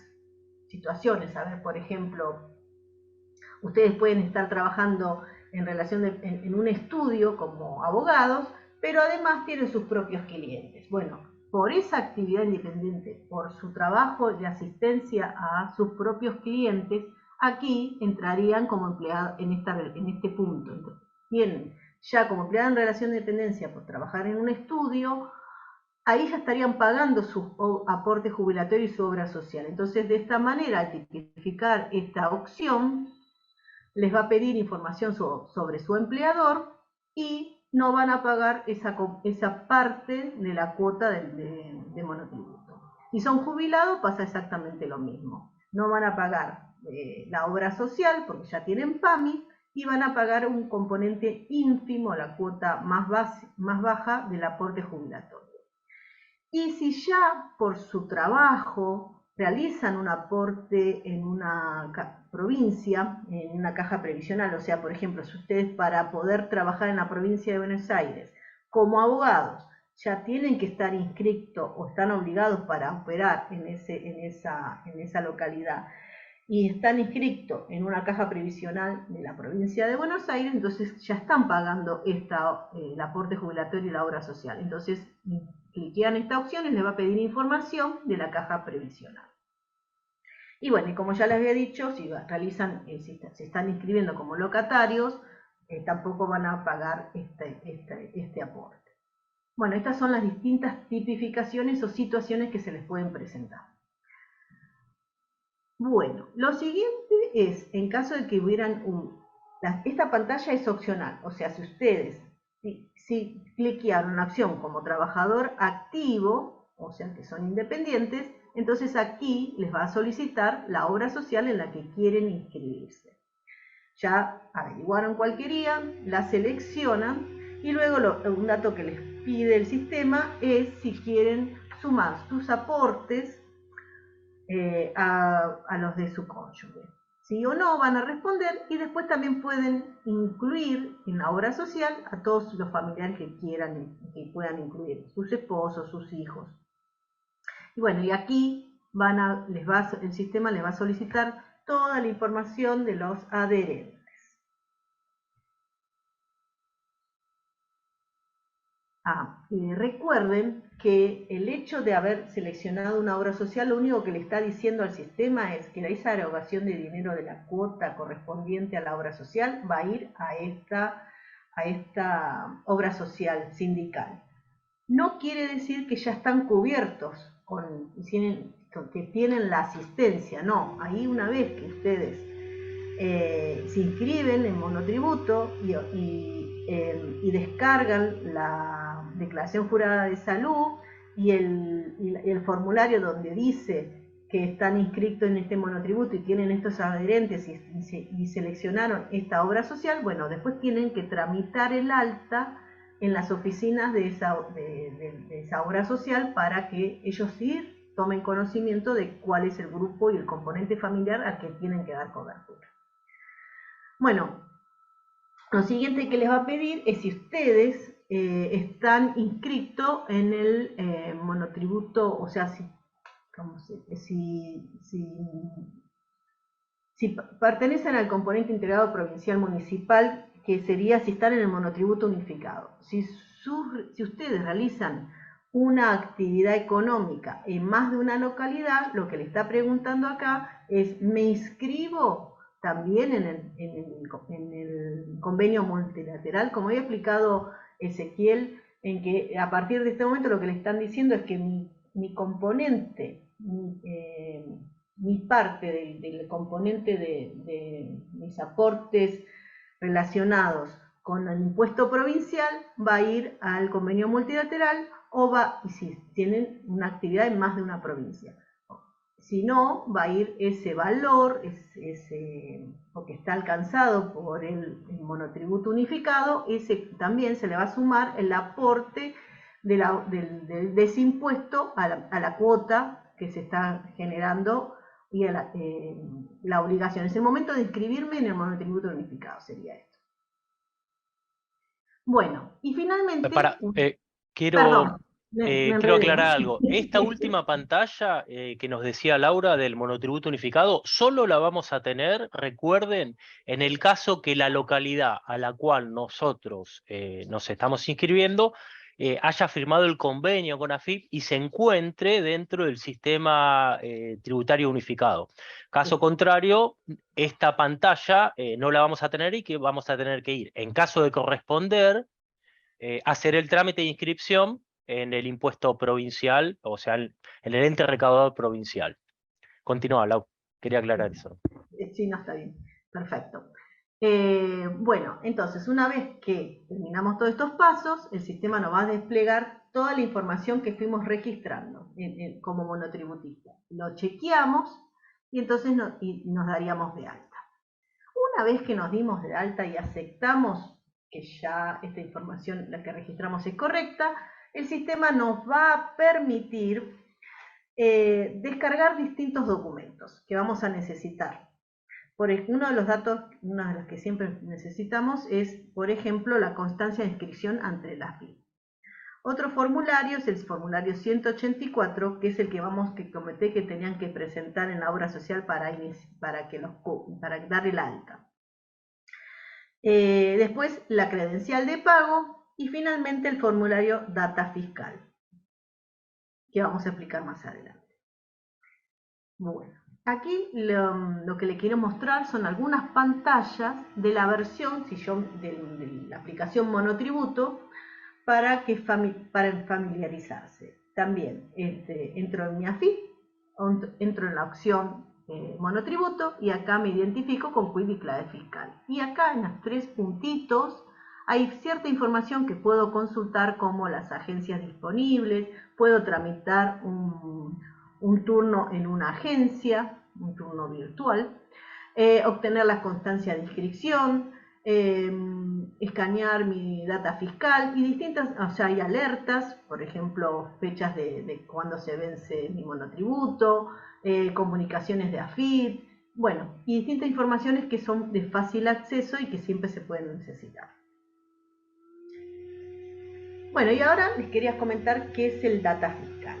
situaciones, a ver, por ejemplo, ustedes pueden estar trabajando en un estudio como abogados, pero además tienen sus propios clientes. Bueno, por esa actividad independiente, por su trabajo de asistencia a sus propios clientes, aquí entrarían como empleados en este punto. Entonces, tienen ya como empleado en relación de dependencia por trabajar en un estudio, ahí ya estarían pagando su aporte jubilatorio y su obra social. Entonces, de esta manera, al tipificar esta opción, les va a pedir información sobre su empleador y no van a pagar esa parte de la cuota de monotributo. Si son jubilados pasa exactamente lo mismo. No van a pagar la obra social porque ya tienen PAMI y van a pagar un componente ínfimo, la cuota más baja del aporte jubilatorio. Y si ya por su trabajo realizan un aporte en una provincia, en una caja previsional, o sea, por ejemplo, si ustedes para poder trabajar en la provincia de Buenos Aires como abogados ya tienen que estar inscritos o están obligados para operar en esa localidad y están inscritos en una caja previsional de la provincia de Buenos Aires, entonces ya están pagando el aporte jubilatorio y la obra social. Entonces, cliquean esta opción y les va a pedir información de la caja previsional. Y bueno, y como ya les había dicho, si se están inscribiendo como locatarios, tampoco van a pagar este aporte. Bueno, estas son las distintas tipificaciones o situaciones que se les pueden presentar. Bueno, lo siguiente es, en caso de que hubieran esta pantalla es opcional, o sea, si ustedes si cliquearon una opción como trabajador activo, o sea que son independientes, entonces aquí les va a solicitar la obra social en la que quieren inscribirse. Ya averiguaron cuál querían, la seleccionan y luego un dato que les pide el sistema es si quieren sumar sus aportes a los de su cónyuge. Sí o no van a responder y después también pueden incluir en la obra social a todos los familiares que quieran, que puedan incluir, sus esposos, sus hijos. Y bueno, y aquí el sistema les va a solicitar toda la información de los adherentes. Recuerden que el hecho de haber seleccionado una obra social, lo único que le está diciendo al sistema es que esa erogación de dinero de la cuota correspondiente a la obra social va a ir a esta obra social sindical. No quiere decir que ya están cubiertos, que tienen la asistencia, no. Ahí una vez que ustedes se inscriben en monotributo y descargan la declaración jurada de salud y el formulario donde dice que están inscritos en este monotributo y tienen estos adherentes y seleccionaron esta obra social, bueno, después tienen que tramitar el alta en las oficinas de esa obra social para que ellos sí tomen conocimiento de cuál es el grupo y el componente familiar al que tienen que dar cobertura. Bueno, lo siguiente que les va a pedir es si ustedes están inscritos en el monotributo, o sea, si pertenecen al componente integrado provincial municipal, que sería si están en el monotributo unificado. Si ustedes realizan una actividad económica en más de una localidad, lo que le está preguntando acá es, ¿me inscribo también en el convenio multilateral? Como había explicado Ezequiel, en que a partir de este momento lo que le están diciendo es que mi componente, mi parte del componente de mis aportes relacionados con el impuesto provincial va a ir al convenio multilateral y si tienen una actividad en más de una provincia. Si no, va a ir ese valor, porque está alcanzado por el monotributo unificado, ese también se le va a sumar el aporte del desimpuesto a la cuota que se está generando y la obligación. Es el momento de inscribirme en el monotributo unificado, sería esto. Bueno, y finalmente... Quiero aclarar algo. Esta última pantalla que nos decía Laura del monotributo unificado, solo la vamos a tener, recuerden, en el caso que la localidad a la cual nosotros nos estamos inscribiendo haya firmado el convenio con AFIP y se encuentre dentro del sistema tributario unificado. Caso contrario, esta pantalla no la vamos a tener y que vamos a tener que ir, en caso de corresponder, hacer el trámite de inscripción en el impuesto provincial, o sea, en el ente recaudador provincial. Continúa, Lau. Quería aclarar eso. Sí, no, está bien. Perfecto. Bueno, entonces, una vez que terminamos todos estos pasos, el sistema nos va a desplegar toda la información que fuimos registrando como monotributista. Lo chequeamos y entonces nos daríamos de alta. Una vez que nos dimos de alta y aceptamos que ya esta información, la que registramos, es correcta, el sistema nos va a permitir descargar distintos documentos que vamos a necesitar. Uno de los datos, uno de los que siempre necesitamos es, por ejemplo, la constancia de inscripción ante la AFIP. Otro formulario es el formulario 184, que es el que comenté que tenían que presentar en la obra social para darle el alta. Después la credencial de pago y finalmente el formulario data fiscal, que vamos a explicar más adelante. Bueno, aquí lo que le quiero mostrar son algunas pantallas de la versión de la aplicación Monotributo para familiarizarse. También entro en mi AFIP, entro en la opción Monotributo y acá me identifico con CUID y clave fiscal. Y acá en los 3 puntitos hay cierta información que puedo consultar, como las agencias disponibles, puedo tramitar un turno en una agencia, un turno virtual, obtener la constancia de inscripción, escanear mi data fiscal y distintas, o sea, hay alertas, por ejemplo, fechas de cuándo se vence mi monotributo, comunicaciones de AFIP, bueno, y distintas informaciones que son de fácil acceso y que siempre se pueden necesitar. Bueno, y ahora les quería comentar qué es el data fiscal.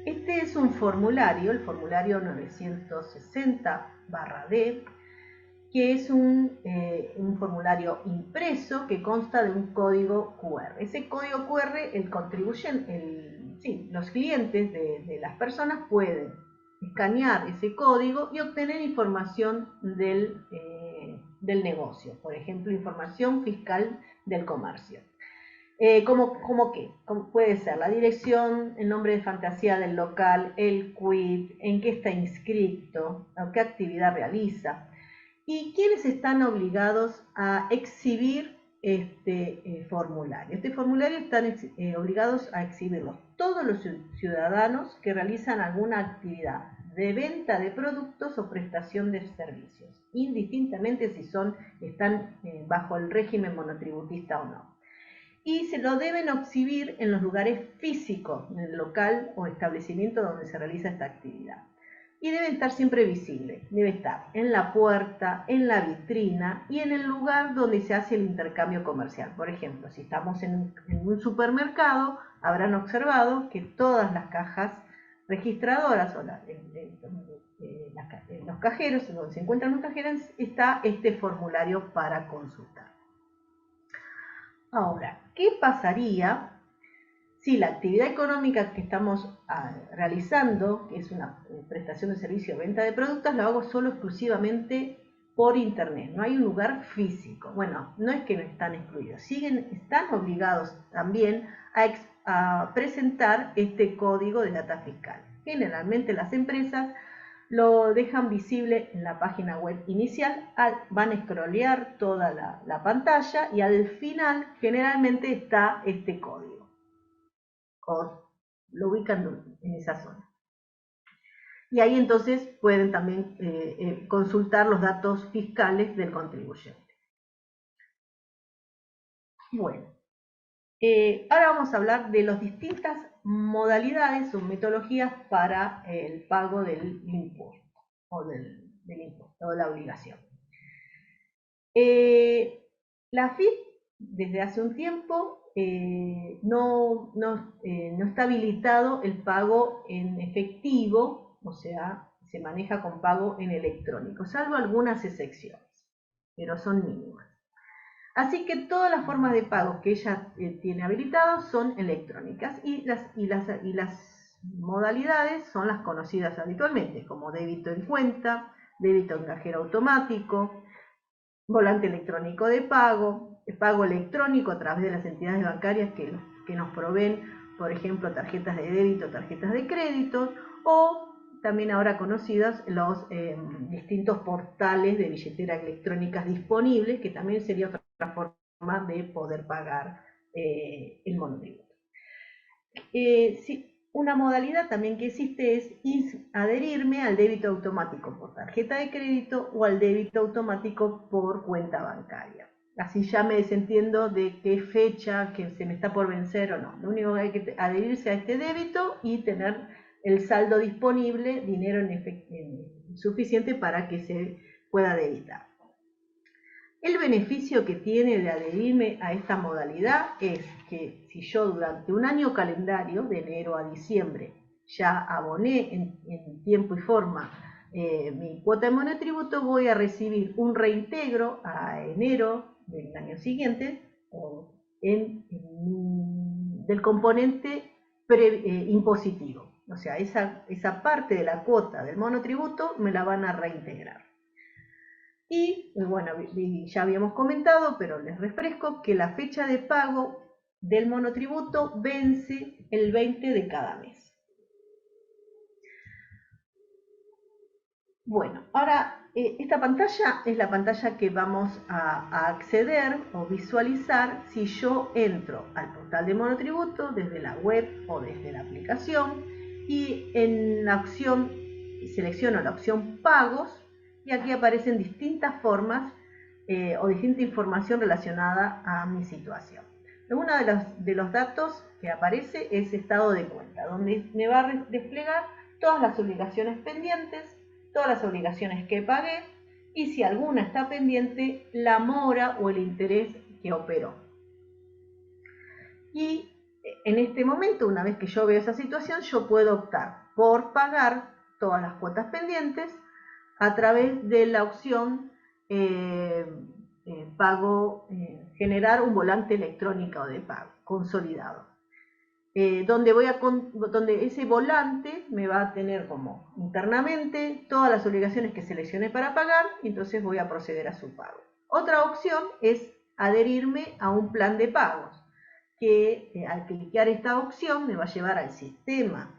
Este es un formulario, el formulario 960/D, que es un formulario impreso que consta de un código QR. Ese código QR, los clientes de las personas pueden escanear ese código y obtener información del negocio, por ejemplo, información fiscal del comercio. ¿Cómo qué? ¿Cómo puede ser la dirección, el nombre de fantasía del local, el CUID, en qué está inscrito, o qué actividad realiza, y quiénes están obligados a exhibir este formulario. Este formulario están obligados a exhibirlo todos los ciudadanos que realizan alguna actividad de venta de productos o prestación de servicios, indistintamente si están bajo el régimen monotributista o no. Y se lo deben exhibir en los lugares físicos, en el local o establecimiento donde se realiza esta actividad. Y debe estar siempre visible, debe estar en la puerta, en la vitrina y en el lugar donde se hace el intercambio comercial. Por ejemplo, si estamos en un supermercado, habrán observado que todas las cajas registradoras o los cajeros, donde se encuentran los cajeros, está este formulario para consultar. Ahora, ¿qué pasaría si la actividad económica que estamos realizando, que es una prestación de servicio o venta de productos, lo hago solo exclusivamente por internet? No hay un lugar físico. Bueno, no es que no están excluidos, están obligados también a presentar este código de data fiscal. Generalmente las empresas lo dejan visible en la página web inicial, van a scrollear toda la pantalla y al final generalmente está este código, o lo ubican en esa zona. Y ahí entonces pueden también consultar los datos fiscales del contribuyente. Bueno, ahora vamos a hablar de las distintas modalidades o metodologías para el pago del impuesto o del impuesto o de la obligación. La AFIP desde hace un tiempo no está habilitado el pago en efectivo, o sea, se maneja con pago en electrónico, salvo algunas excepciones, pero son mínimas. Así que todas las formas de pago que ella tiene habilitadas son electrónicas y las modalidades son las conocidas habitualmente, como débito en cuenta, débito en cajero automático, volante electrónico de pago, pago electrónico a través de las entidades bancarias que nos proveen, por ejemplo, tarjetas de débito, tarjetas de crédito, o también ahora conocidos los distintos portales de billetera electrónicas disponibles, que también sería otra forma de poder pagar el monotributo. Una modalidad también que existe es adherirme al débito automático por tarjeta de crédito o al débito automático por cuenta bancaria. Así ya me desentiendo de qué fecha, que se me está por vencer o no. Lo único que hay que adherirse a este débito y tener el saldo disponible, dinero suficiente para que se pueda debitar. El beneficio que tiene de adherirme a esta modalidad es que si yo durante un año calendario, de enero a diciembre, ya aboné en tiempo y forma mi cuota de monotributo, voy a recibir un reintegro a enero del año siguiente del componente impositivo. O sea, esa parte de la cuota del monotributo me la van a reintegrar. Y bueno, ya habíamos comentado, pero les refresco que la fecha de pago del monotributo vence el 20 de cada mes. Bueno, ahora esta pantalla es la pantalla que vamos a acceder o visualizar si yo entro al portal de monotributo desde la web o desde la aplicación y en la opción, selecciono la opción pagos y aquí aparecen distintas formas o distinta información relacionada a mi situación. Uno de los datos que aparece es estado de cuenta, donde me va a desplegar todas las obligaciones pendientes, todas las obligaciones que pagué y si alguna está pendiente, la mora o el interés que operó. Y en este momento, una vez que yo veo esa situación, yo puedo optar por pagar todas las cuotas pendientes a través de la opción generar un volante electrónico de pago consolidado. Donde ese volante me va a tener como internamente todas las obligaciones que seleccioné para pagar, y entonces voy a proceder a su pago. Otra opción es adherirme a un plan de pagos, que al clicar esta opción me va a llevar al sistema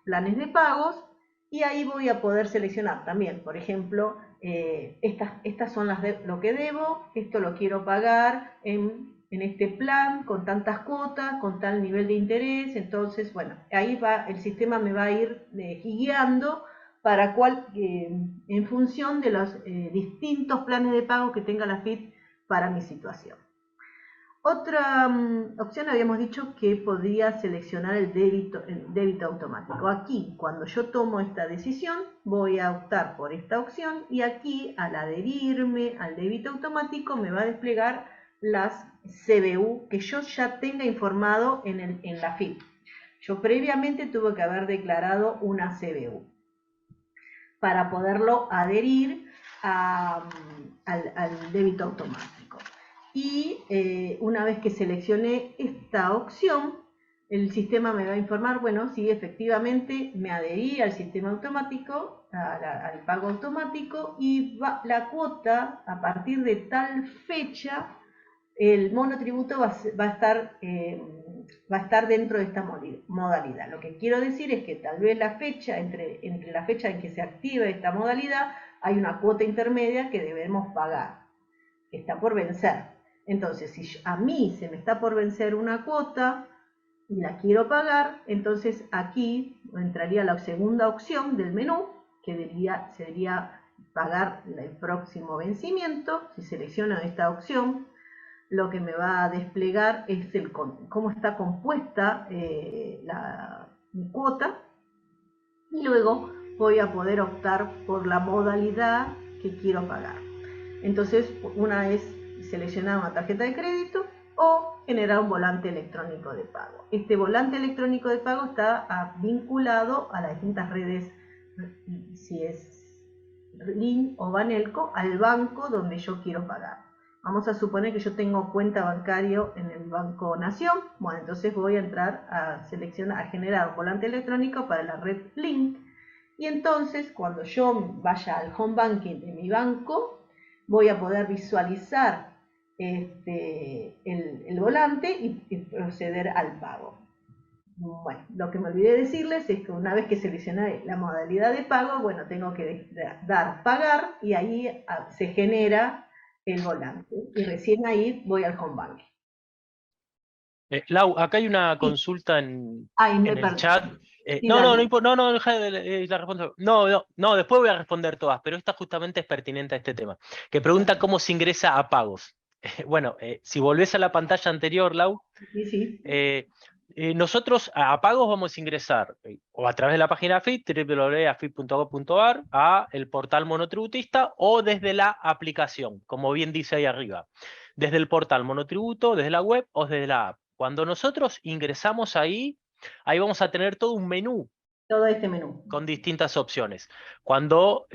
planes de pagos, y ahí voy a poder seleccionar también, por ejemplo, estas son lo que debo, esto lo quiero pagar en este plan, con tantas cuotas, con tal nivel de interés. Entonces, bueno, ahí el sistema me va a ir guiando para en función de los distintos planes de pago que tenga la FIP para mi situación. Otra opción, habíamos dicho que podría seleccionar el débito automático. Aquí, cuando yo tomo esta decisión, voy a optar por esta opción y aquí, al adherirme al débito automático, me va a desplegar las CBU que yo ya tenga informado en la FIP. Yo previamente tuve que haber declarado una CBU para poderlo adherir al débito automático. Y una vez que seleccioné esta opción, el sistema me va a informar, bueno, si efectivamente me adherí al sistema automático, al pago automático, y la cuota, a partir de tal fecha, el monotributo va a estar dentro de esta modalidad. Lo que quiero decir es que tal vez la fecha, entre la fecha en que se active esta modalidad, hay una cuota intermedia que debemos pagar, que está por vencer. Entonces, si a mí se me está por vencer una cuota y la quiero pagar, entonces aquí entraría la segunda opción del menú, que sería pagar el próximo vencimiento. Si selecciono esta opción, lo que me va a desplegar es cómo está compuesta mi cuota, y luego voy a poder optar por la modalidad que quiero pagar. Entonces, una es seleccionar una tarjeta de crédito o generar un volante electrónico de pago. Este volante electrónico de pago está vinculado a las distintas redes, si es RIN o Banelco, al banco donde yo quiero pagar. Vamos a suponer que yo tengo cuenta bancaria en el Banco Nación. Bueno, entonces voy a entrar a seleccionar, a generar un volante electrónico para la red Link. Y entonces, cuando yo vaya al home banking de mi banco, voy a poder visualizar el volante y proceder al pago. Bueno, lo que me olvidé decirles es que una vez que seleccioné la modalidad de pago, bueno, tengo que dar pagar y ahí se genera el volante. Y recién ahí voy al home banking. Lau, acá hay una Sí. consulta en Me el perdí. chat. Sí, No, dale. deja la respondo. No, después voy a responder todas, pero esta justamente es pertinente a este tema. Que pregunta cómo se ingresa a pagos. Bueno, si volvés a la pantalla anterior, Lau, Sí. nosotros a pagos vamos a ingresar o a través de la página AFIP, www.afip.gov.ar, a el portal monotributista o desde la aplicación, como bien dice ahí arriba. Desde el portal monotributo, desde la web o desde la app. Cuando nosotros ingresamos ahí vamos a tener todo un menú Todo este menú. con distintas opciones. Cuando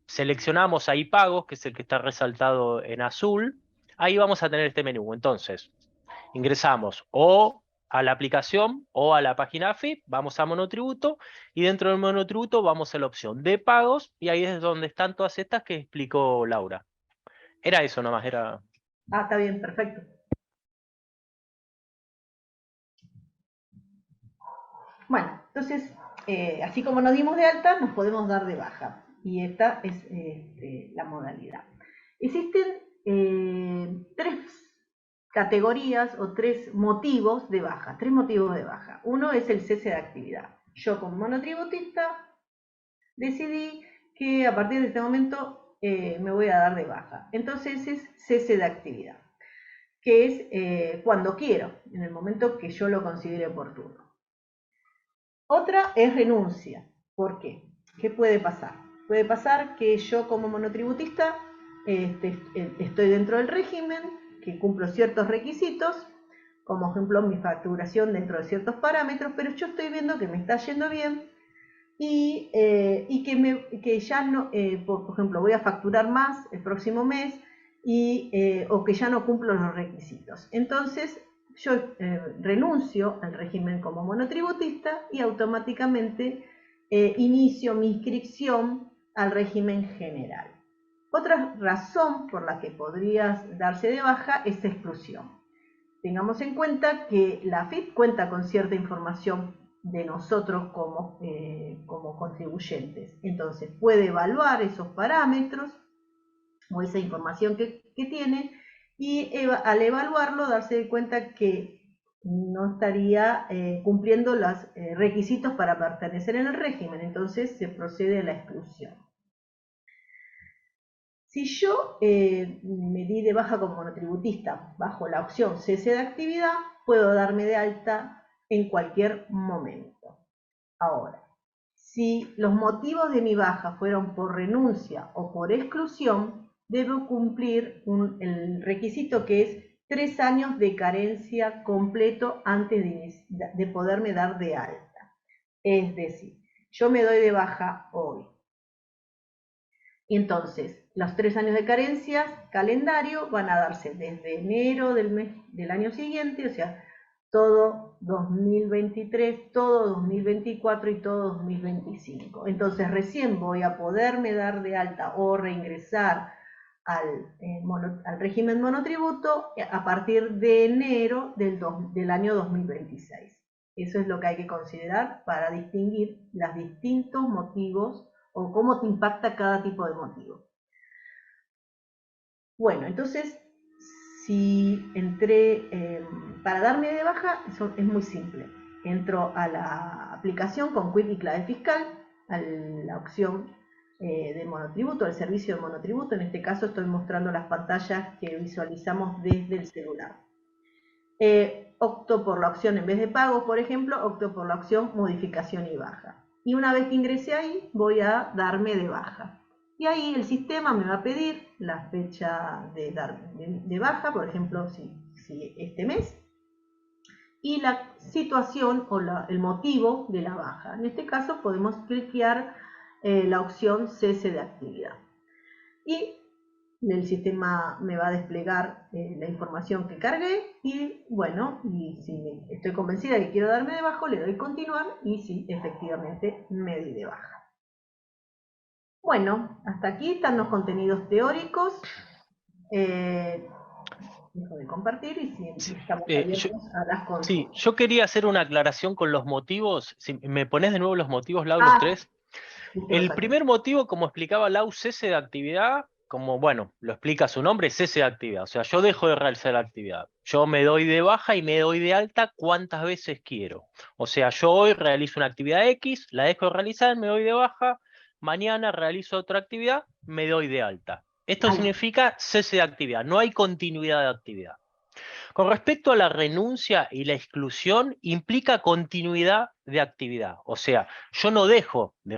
seleccionamos ahí pagos, que es el que está resaltado en azul, ahí vamos a tener este menú. Entonces, ingresamos o a la aplicación o a la página AFIP, vamos a monotributo y dentro del monotributo vamos a la opción de pagos y ahí es donde están todas estas que explicó Laura. Era eso nomás, era... Está bien, perfecto. Bueno, entonces, así como nos dimos de alta, nos podemos dar de baja. Y esta es la modalidad. Existen 3 categorías o 3 motivos de baja. 3 motivos de baja. Uno es el cese de actividad. Yo como monotributista decidí que a partir de este momento me voy a dar de baja. Entonces es cese de actividad, que es cuando quiero, en el momento que yo lo considere oportuno. Otra es renuncia. ¿Por qué? ¿Qué puede pasar? Puede pasar que yo como monotributista estoy dentro del régimen, que cumplo ciertos requisitos, como ejemplo mi facturación dentro de ciertos parámetros, pero yo estoy viendo que me está yendo bien y que ya no, por ejemplo, voy a facturar más el próximo mes o que ya no cumplo los requisitos. Entonces, yo renuncio al régimen como monotributista y automáticamente inicio mi inscripción al régimen general. Otra razón por la que podrías darse de baja es exclusión. Tengamos en cuenta que la AFIP cuenta con cierta información de nosotros como contribuyentes. Entonces puede evaluar esos parámetros o esa información que tiene y al evaluarlo darse cuenta que no estaría cumpliendo los requisitos para pertenecer en el régimen. Entonces se procede a la exclusión. Si yo me di de baja como monotributista bajo la opción cese de actividad, puedo darme de alta en cualquier momento. Ahora, si los motivos de mi baja fueron por renuncia o por exclusión, debo cumplir el requisito que es 3 años de carencia completo antes de poderme dar de alta. Es decir, yo me doy de baja hoy. Y entonces, los 3 años de carencias calendario van a darse desde enero del año siguiente, o sea, todo 2023, todo 2024 y todo 2025. Entonces recién voy a poderme dar de alta o reingresar al régimen monotributo a partir de enero del año 2026. Eso es lo que hay que considerar para distinguir los distintos motivos o cómo te impacta cada tipo de motivo. Bueno, entonces, si entré, para darme de baja, eso es muy simple. Entro a la aplicación con Quick y clave fiscal, a la opción de monotributo, al servicio de monotributo. En este caso estoy mostrando las pantallas que visualizamos desde el celular. Opto por la opción, en vez de pago, por ejemplo, opto por la opción modificación y baja. Y una vez que ingresé ahí, voy a darme de baja. Y ahí el sistema me va a pedir la fecha de baja, por ejemplo, si este mes, y la situación o el motivo de la baja. En este caso podemos cliquear la opción cese de actividad. Y el sistema me va a desplegar la información que cargué y bueno, y si estoy convencida de que quiero darme de baja, le doy continuar y sí, efectivamente me doy de baja. Bueno, hasta aquí están los contenidos teóricos. Dejo de compartir y si estamos abiertos a las consultas. Sí, yo quería hacer una aclaración con los motivos. Si me pones de nuevo los motivos, Lau, los tres. El primer motivo, como explicaba Lau, cese de actividad, como, bueno, lo explica su nombre, cese de actividad. O sea, yo dejo de realizar la actividad. Yo me doy de baja y me doy de alta cuantas veces quiero. O sea, yo hoy realizo una actividad X, la dejo de realizar, me doy de baja, mañana realizo otra actividad, me doy de alta. Esto significa cese de actividad, no hay continuidad de actividad. Con respecto a la renuncia y la exclusión, implica continuidad de actividad. O sea, yo no dejo de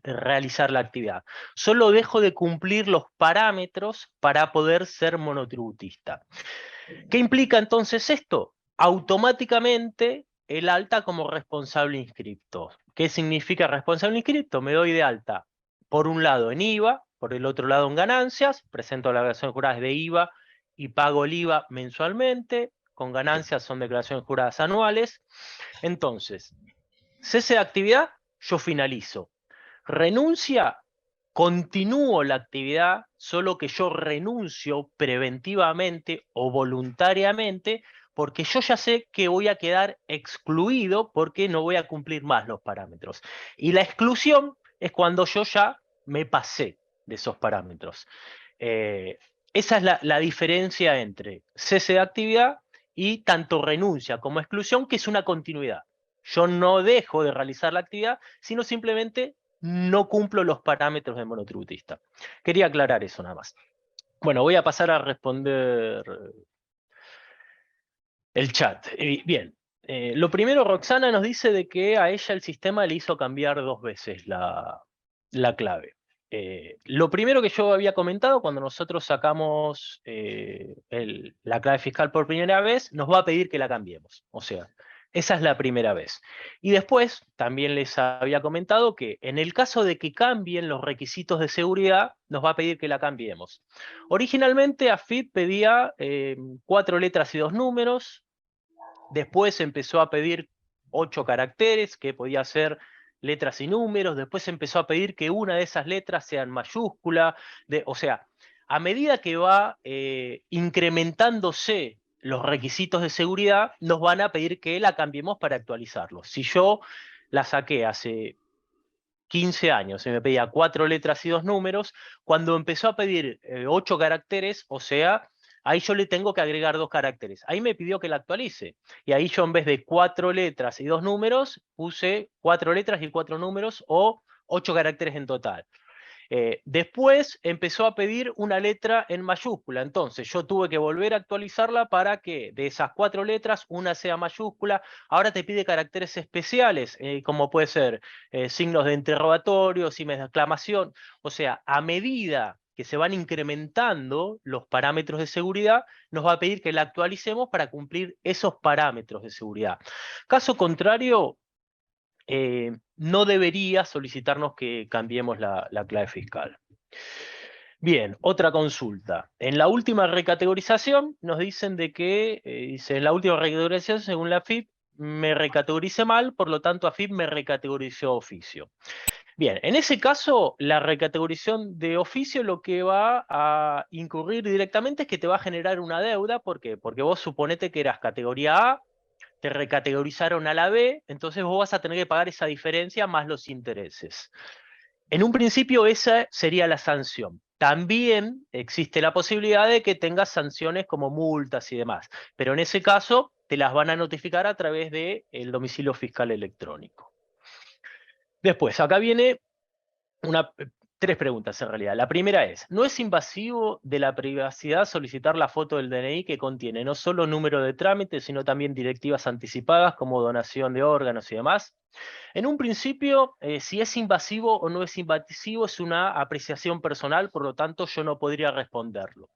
realizar la actividad, solo dejo de cumplir los parámetros para poder ser monotributista. ¿Qué implica entonces esto? Automáticamente el alta como responsable inscripto. ¿Qué significa responsable inscripto? Me doy de alta, por un lado en IVA, por el otro lado en ganancias, presento la declaración jurada de IVA y pago el IVA mensualmente, con ganancias son declaraciones juradas anuales. Entonces, cese de actividad, yo finalizo. Renuncia, continúo la actividad, solo que yo renuncio preventivamente o voluntariamente, porque yo ya sé que voy a quedar excluido porque no voy a cumplir más los parámetros. Y la exclusión es cuando yo ya me pasé de esos parámetros. Esa es la diferencia entre cese de actividad y tanto renuncia como exclusión, que es una continuidad. Yo no dejo de realizar la actividad, sino simplemente no cumplo los parámetros de monotributista. Quería aclarar eso nada más. Bueno, voy a pasar a responder el chat. Bien, lo primero, Roxana nos dice de que a ella el sistema le hizo cambiar 2 veces la clave. Lo primero que yo había comentado, cuando nosotros sacamos la clave fiscal por primera vez, nos va a pedir que la cambiemos. O sea, esa es la primera vez. Y después, también les había comentado que en el caso de que cambien los requisitos de seguridad, nos va a pedir que la cambiemos. Originalmente AFIP pedía 4 letras y 2 números, después empezó a pedir 8 caracteres, que podía ser letras y números, después empezó a pedir que una de esas letras sea en mayúscula, o sea, a medida que va incrementándose los requisitos de seguridad, nos van a pedir que la cambiemos para actualizarlos. Si yo la saqué hace 15 años y me pedía 4 letras y 2 números, cuando empezó a pedir 8 caracteres, o sea, ahí yo le tengo que agregar 2 caracteres. Ahí me pidió que la actualice. Y ahí yo en vez de 4 letras y 2 números, puse 4 letras y 4 números o 8 caracteres en total. Después empezó a pedir una letra en mayúscula, entonces yo tuve que volver a actualizarla para que de esas 4 letras una sea mayúscula. Ahora te pide caracteres especiales, como puede ser signos de interrogatorio, signos de exclamación. O sea, a medida que se van incrementando los parámetros de seguridad, nos va a pedir que la actualicemos para cumplir esos parámetros de seguridad. Caso contrario, no debería solicitarnos que cambiemos la clave fiscal. Bien, otra consulta. En la última recategorización nos dicen de que, dice, en la última recategorización, según la AFIP, me recategorice mal, por lo tanto AFIP me recategorizó oficio. Bien, en ese caso, la recategorización de oficio lo que va a incurrir directamente es que te va a generar una deuda. ¿Por qué? Porque vos suponete que eras categoría A, te recategorizaron a la B, entonces vos vas a tener que pagar esa diferencia más los intereses. En un principio esa sería la sanción. También existe la posibilidad de que tengas sanciones como multas y demás, pero en ese caso te las van a notificar a través del domicilio fiscal electrónico. Después, acá viene 3 preguntas en realidad. La primera es, ¿no es invasivo de la privacidad solicitar la foto del DNI que contiene no solo número de trámite, sino también directivas anticipadas como donación de órganos y demás? En un principio, si es invasivo o no es invasivo es una apreciación personal, por lo tanto yo no podría responderlo.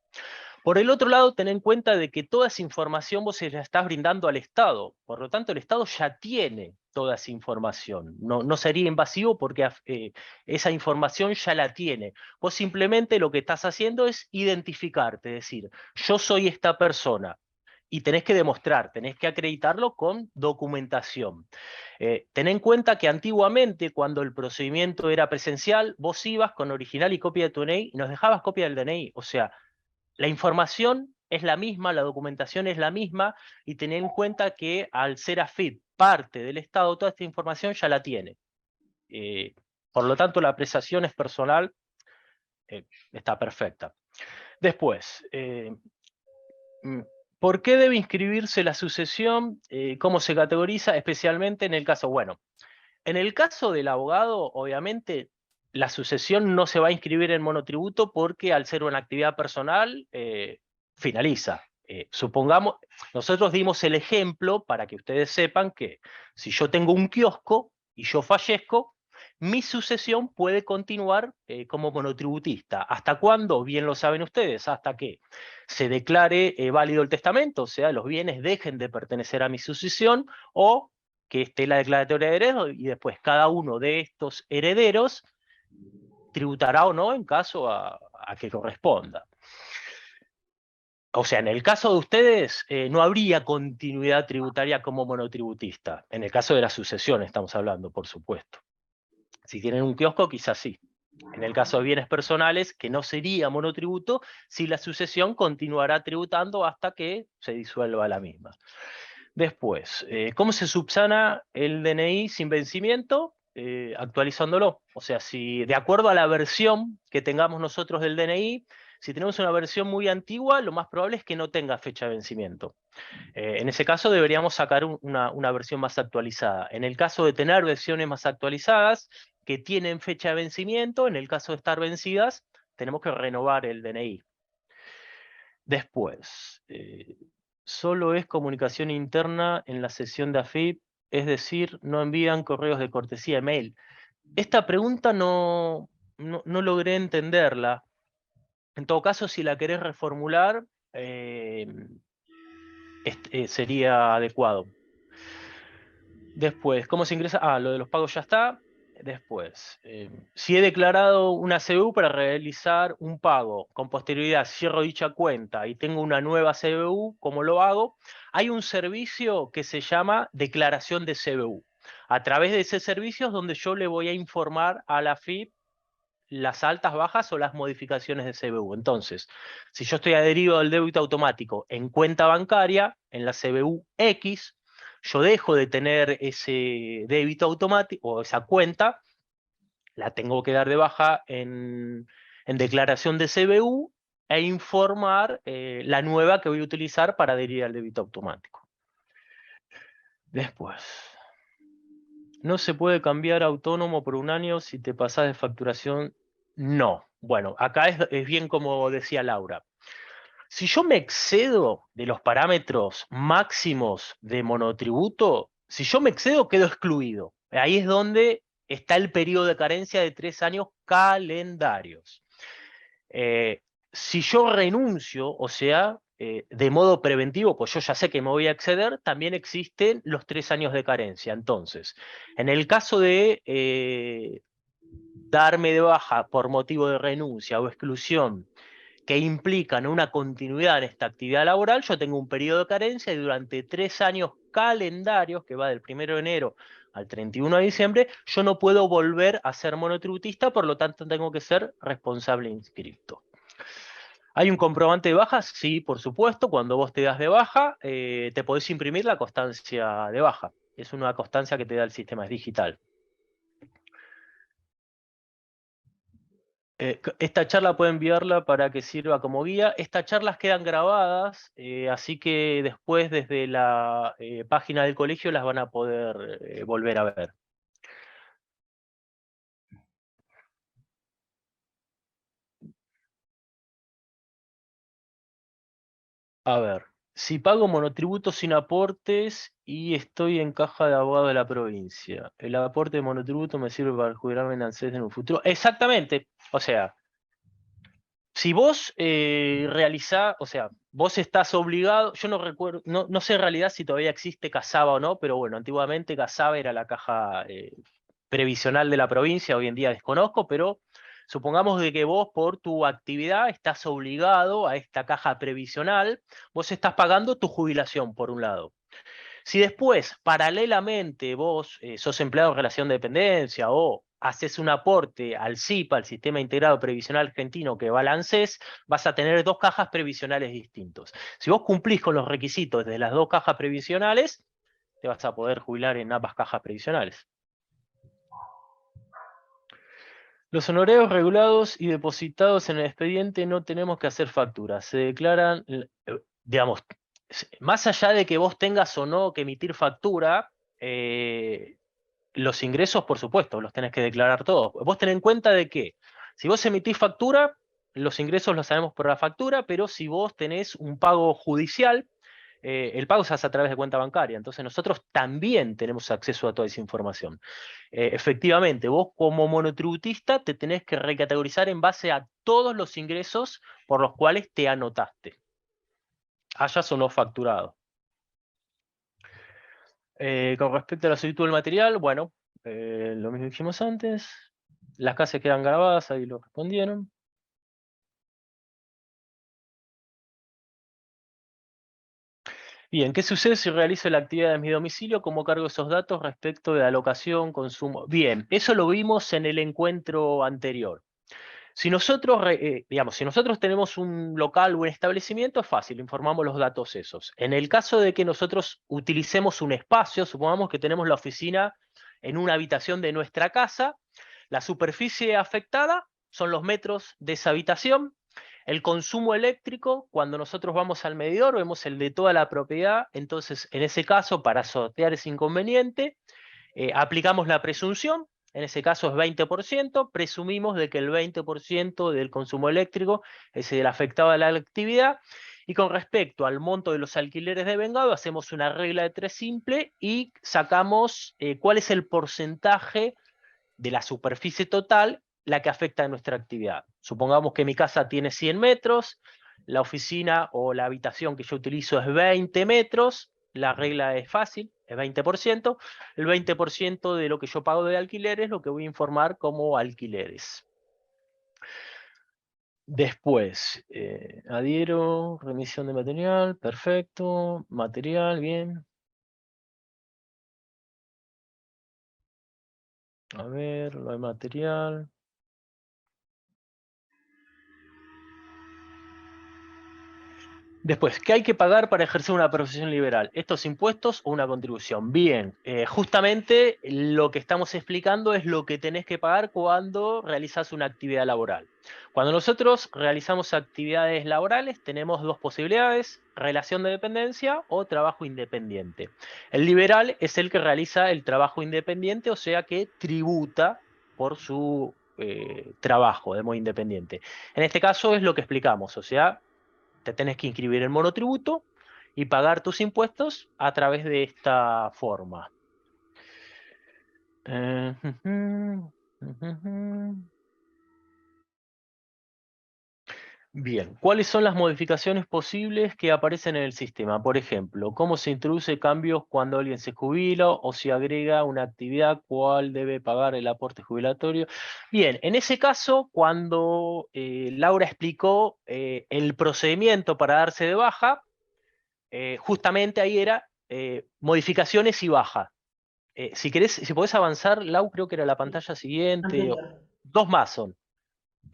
Por el otro lado, ten en cuenta de que toda esa información vos se la estás brindando al Estado. Por lo tanto, el Estado ya tiene toda esa información. No sería invasivo porque esa información ya la tiene. Vos simplemente lo que estás haciendo es identificarte, es decir, yo soy esta persona. Y tenés que demostrar, tenés que acreditarlo con documentación. Ten en cuenta que antiguamente, cuando el procedimiento era presencial, vos ibas con original y copia de tu DNI y nos dejabas copia del DNI. O sea, la información es la misma, la documentación es la misma, y ten en cuenta que al ser AFIP parte del Estado, toda esta información ya la tiene. Por lo tanto, la apreciación es personal, está perfecta. Después, ¿por qué debe inscribirse la sucesión? ¿Cómo se categoriza? Especialmente en el caso, bueno, en el caso del abogado, obviamente, la sucesión no se va a inscribir en monotributo porque al ser una actividad personal, finaliza. Supongamos, nosotros dimos el ejemplo para que ustedes sepan que si yo tengo un kiosco y yo fallezco, mi sucesión puede continuar como monotributista. ¿Hasta cuándo? Bien lo saben ustedes, hasta que se declare válido el testamento, o sea, los bienes dejen de pertenecer a mi sucesión, o que esté la declaratoria de herederos, y después cada uno de estos herederos tributará o no en caso a que corresponda. O sea, en el caso de ustedes, no habría continuidad tributaria como monotributista. En el caso de la sucesión estamos hablando, por supuesto. Si tienen un kiosco, quizás sí. En el caso de bienes personales, que no sería monotributo, si la sucesión continuará tributando hasta que se disuelva la misma. Después, ¿cómo se subsana el DNI sin vencimiento? Actualizándolo. O sea, si de acuerdo a la versión que tengamos nosotros del DNI, si tenemos una versión muy antigua, lo más probable es que no tenga fecha de vencimiento. En ese caso deberíamos sacar una versión más actualizada. En el caso de tener versiones más actualizadas que tienen fecha de vencimiento, en el caso de estar vencidas, tenemos que renovar el DNI. Después, solo es comunicación interna en la sesión de AFIP, es decir, no envían correos de cortesía email. Esta pregunta no logré entenderla. En todo caso, si la querés reformular, sería adecuado. Después, ¿cómo se ingresa? Ah, lo de los pagos ya está. Después, si he declarado una CBU para realizar un pago, con posterioridad cierro dicha cuenta y tengo una nueva CBU, ¿cómo lo hago? Hay un servicio que se llama declaración de CBU. A través de ese servicio es donde yo le voy a informar a la AFIP las altas, bajas o las modificaciones de CBU. Entonces, si yo estoy adherido al débito automático en cuenta bancaria, en la CBU X, yo dejo de tener ese débito automático o esa cuenta, la tengo que dar de baja en declaración de CBU e informar la nueva que voy a utilizar para adherir al débito automático. Después, ¿no se puede cambiar autónomo por un año si te pasás de facturación? No. Bueno, acá es bien como decía Laura. Si yo me excedo de los parámetros máximos de monotributo, si yo me excedo, quedo excluido. Ahí es donde está el periodo de carencia de 3 años calendarios. Si yo renuncio, o sea, de modo preventivo, pues yo ya sé que me voy a exceder, también existen los 3 años de carencia. Entonces, en el caso de darme de baja por motivo de renuncia o exclusión que implican una continuidad en esta actividad laboral, yo tengo un periodo de carencia y durante 3 años calendarios, que va del 1 de enero al 31 de diciembre, yo no puedo volver a ser monotributista, por lo tanto tengo que ser responsable inscripto. ¿Hay un comprobante de baja? Sí, por supuesto. Cuando vos te das de baja, te podés imprimir la constancia de baja. Es una constancia que te da el sistema, es digital. Esta charla puede enviarla para que sirva como guía. Estas charlas quedan grabadas, así que después desde la página del colegio las van a poder volver a ver. A ver, si pago monotributo sin aportes y estoy en caja de abogado de la provincia, ¿el aporte de monotributo me sirve para jubilarme en ANSES en un futuro? Exactamente, o sea, Si vos realizás, o sea, vos estás obligado, yo no recuerdo, no sé en realidad si todavía existe Casaba o no, pero bueno, antiguamente Casaba era la caja previsional de la provincia, hoy en día desconozco, pero supongamos de que vos por tu actividad estás obligado a esta caja previsional, vos estás pagando tu jubilación por un lado. Si después, paralelamente, vos sos empleado en relación de dependencia o haces un aporte al SIPA, al Sistema Integrado Previsional Argentino, que balances, vas a tener dos cajas previsionales distintos. Si vos cumplís con los requisitos de las dos cajas previsionales, te vas a poder jubilar en ambas cajas previsionales. Los honorarios regulados y depositados en el expediente no tenemos que hacer facturas. Se declaran, digamos, más allá de que vos tengas o no que emitir factura, los ingresos, por supuesto, los tenés que declarar todos. Vos tenés en cuenta de que si vos emitís factura, los ingresos los sabemos por la factura, pero si vos tenés un pago judicial, el pago se hace a través de cuenta bancaria. Entonces nosotros también tenemos acceso a toda esa información. Efectivamente, vos como monotributista te tenés que recategorizar en base a todos los ingresos por los cuales te anotaste, hayas o no facturado. Con respecto a la solicitud del material, bueno, lo mismo que dijimos antes. Las casas quedan grabadas, ahí lo respondieron. Bien, ¿qué sucede si realizo la actividad de mi domicilio? ¿Cómo cargo esos datos respecto de alocación, consumo? Bien, eso lo vimos en el encuentro anterior. Si nosotros, digamos, si nosotros tenemos un local o un establecimiento, es fácil, informamos los datos esos. En el caso de que nosotros utilicemos un espacio, supongamos que tenemos la oficina en una habitación de nuestra casa, la superficie afectada son los metros de esa habitación. El consumo eléctrico, cuando nosotros vamos al medidor, vemos el de toda la propiedad. Entonces, en ese caso, para sortear ese inconveniente, aplicamos la presunción. En ese caso es 20%, presumimos de que el 20% del consumo eléctrico es el afectado a la actividad. Y con respecto al monto de los alquileres de vengado, hacemos una regla de 3 simple y sacamos cuál es el porcentaje de la superficie total la que afecta a nuestra actividad. Supongamos que mi casa tiene 100 metros, la oficina o la habitación que yo utilizo es 20 metros, la regla es fácil, es 20%, el 20% de lo que yo pago de alquiler es lo que voy a informar como alquileres. Después, adhiero, remisión de material, perfecto, material, bien. A ver, lo de material. Después, ¿qué hay que pagar para ejercer una profesión liberal? ¿Estos impuestos o una contribución? Bien, justamente lo que estamos explicando es lo que tenés que pagar cuando realizás una actividad laboral. Cuando nosotros realizamos actividades laborales tenemos dos posibilidades, relación de dependencia o trabajo independiente. El liberal es el que realiza el trabajo independiente, o sea que tributa por su trabajo de modo independiente. En este caso es lo que explicamos, o sea, te tenés que inscribir en monotributo y pagar tus impuestos a través de esta forma. Bien, ¿cuáles son las modificaciones posibles que aparecen en el sistema? Por ejemplo, ¿cómo se introduce cambios cuando alguien se jubila o se agrega una actividad? ¿Cuál debe pagar el aporte jubilatorio? Bien, en ese caso, cuando Laura explicó el procedimiento para darse de baja, justamente ahí era modificaciones y baja. Si querés, si podés avanzar, Lau, creo que era la pantalla siguiente. Dos más son.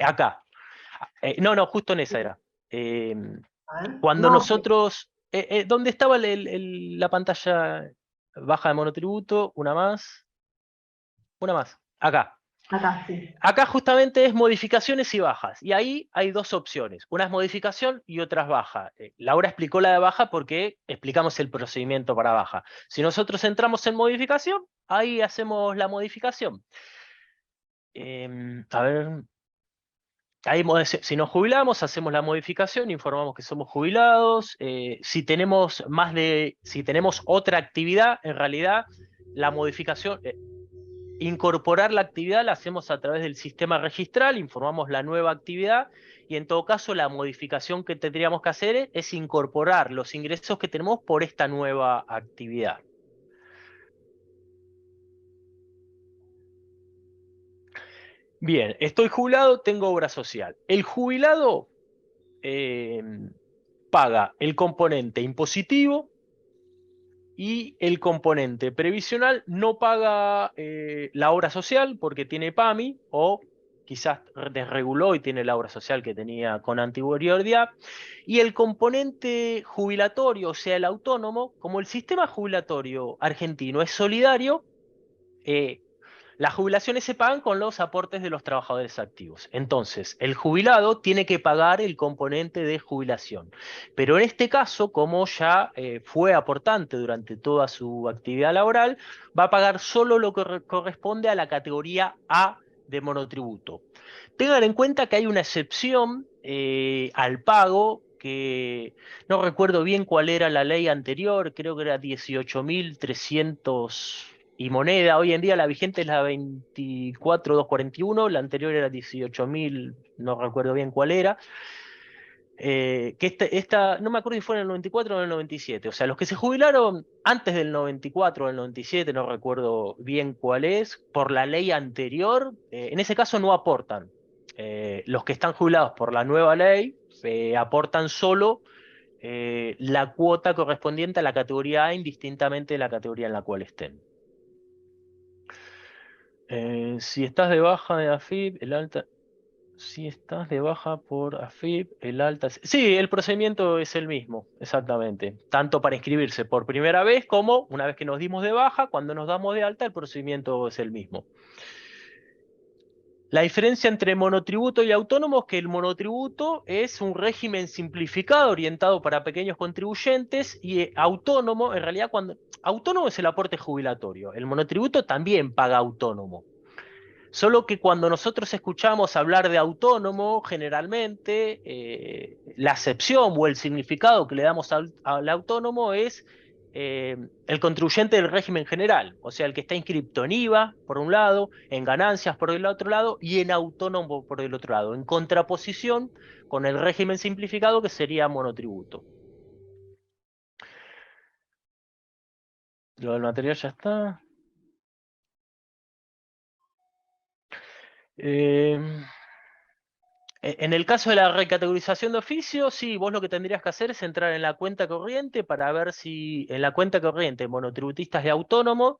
Acá. No, justo en esa era. Cuando No, nosotros. ¿Dónde estaba la pantalla baja de monotributo? Una más. Una más. Acá. acá sí. Acá justamente es modificaciones y bajas. Y ahí hay dos opciones. Una es modificación y otra es baja. Laura explicó la de baja porque explicamos el procedimiento para baja. Si nosotros entramos en modificación, ahí hacemos la modificación. A ver. Ahí, si nos jubilamos, hacemos la modificación, informamos que somos jubilados. Si tenemos otra actividad, en realidad la modificación incorporar la actividad la hacemos a través del sistema registral, informamos la nueva actividad y en todo caso la modificación que tendríamos que hacer es incorporar los ingresos que tenemos por esta nueva actividad. Bien, estoy jubilado, tengo obra social. El jubilado paga el componente impositivo y el componente previsional no paga la obra social porque tiene PAMI o quizás desreguló y tiene la obra social que tenía con anterioridad. Y el componente jubilatorio, o sea, el autónomo, como el sistema jubilatorio argentino es solidario, las jubilaciones se pagan con los aportes de los trabajadores activos. Entonces, el jubilado tiene que pagar el componente de jubilación. Pero en este caso, como ya fue aportante durante toda su actividad laboral, va a pagar solo lo que corresponde a la categoría A de monotributo. Tengan en cuenta que hay una excepción al pago que no recuerdo bien cuál era la ley anterior, creo que era 18.300 y moneda. Hoy en día la vigente es la 24.241, la anterior era 18.000, no recuerdo bien cuál era. Que esta, no me acuerdo si fue en el 94 o en el 97, o sea, los que se jubilaron antes del 94 o el 97, no recuerdo bien cuál es, por la ley anterior, en ese caso no aportan. Los que están jubilados por la nueva ley aportan solo la cuota correspondiente a la categoría A, indistintamente de la categoría en la cual estén. Si estás de baja de AFIP, el alta... Si estás de baja por AFIP, el alta... Sí, el procedimiento es el mismo, exactamente. Tanto para inscribirse por primera vez como una vez que nos dimos de baja, cuando nos damos de alta, el procedimiento es el mismo. La diferencia entre monotributo y autónomo es que el monotributo es un régimen simplificado orientado para pequeños contribuyentes y autónomo, en realidad, autónomo es el aporte jubilatorio. El monotributo también paga autónomo. Solo que cuando nosotros escuchamos hablar de autónomo, generalmente la acepción o el significado que le damos al autónomo es el contribuyente del régimen general, o sea, el que está inscripto en IVA, por un lado, en ganancias por el otro lado, y en autónomo por el otro lado, en contraposición con el régimen simplificado que sería monotributo. Lo del material ya está. En el caso de la recategorización de oficio, sí, vos lo que tendrías que hacer es entrar en la cuenta corriente para ver si, en la cuenta corriente monotributistas y autónomos,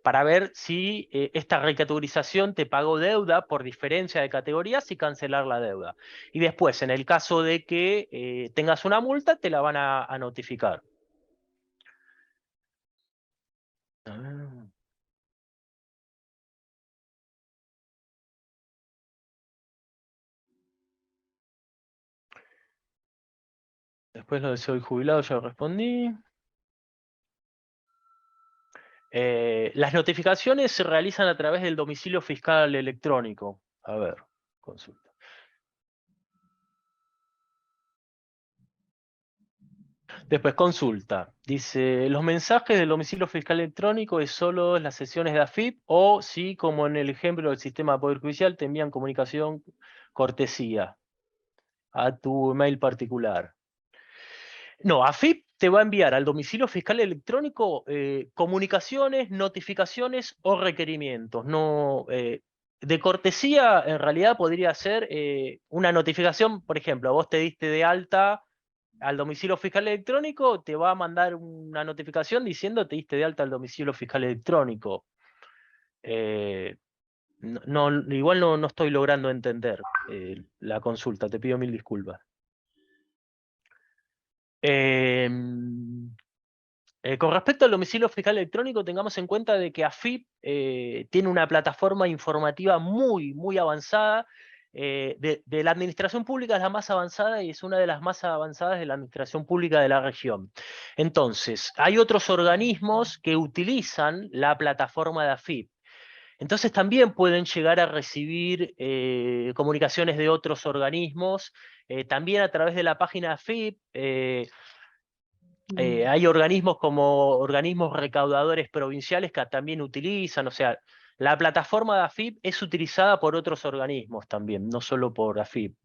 para ver si esta recategorización te pagó deuda por diferencia de categorías y cancelar la deuda. Y después, en el caso de que tengas una multa, te la van a notificar. Ah. Después lo de soy jubilado ya respondí. Las notificaciones se realizan a través del domicilio fiscal electrónico. A ver, consulta. Después consulta. Dice, los mensajes del domicilio fiscal electrónico es solo las sesiones de AFIP o si, como en el ejemplo del sistema de Poder Judicial, te envían comunicación cortesía a tu email particular. No, AFIP te va a enviar al domicilio fiscal electrónico comunicaciones, notificaciones o requerimientos. No, de cortesía, en realidad podría ser una notificación, por ejemplo, vos te diste de alta al domicilio fiscal electrónico, te va a mandar una notificación diciendo te diste de alta al domicilio fiscal electrónico. Igual no estoy logrando entender la consulta, te pido mil disculpas. Con respecto al domicilio fiscal electrónico, tengamos en cuenta de que AFIP tiene una plataforma informativa muy avanzada. De la administración pública es la más avanzada y es una de las más avanzadas de la administración pública de la región. Entonces, hay otros organismos que utilizan la plataforma de AFIP. Entonces también pueden llegar a recibir comunicaciones de otros organismos, también a través de la página AFIP. Hay organismos como organismos recaudadores provinciales que también utilizan, o sea, La plataforma de AFIP es utilizada por otros organismos también, no solo por AFIP.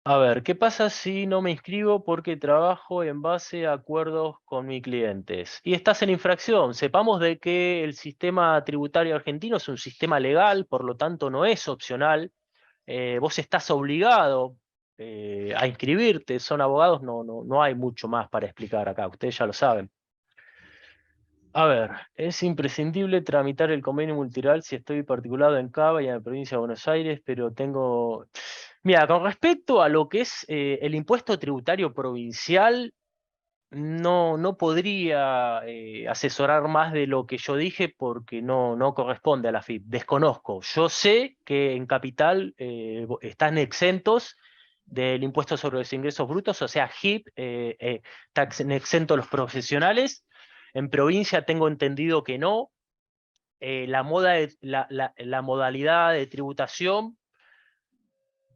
A ver, ¿qué pasa si no me inscribo porque trabajo en base a acuerdos con mis clientes? Y estás en infracción. Sepamos de que el sistema tributario argentino es un sistema legal, por lo tanto no es opcional. Vos estás obligado a inscribirte. Son abogados, no hay mucho más para explicar acá, ustedes ya lo saben. A ver, es imprescindible tramitar el convenio multilateral si estoy particulado en Cava y en la provincia de Buenos Aires, pero tengo... Mira, con respecto a lo que es el impuesto tributario provincial, no podría asesorar más de lo que yo dije porque no corresponde a la FIP. Desconozco. Yo sé que en Capital están exentos del impuesto sobre los ingresos brutos, o sea, HIP, está exento los profesionales. En provincia tengo entendido que no. La modalidad de tributación,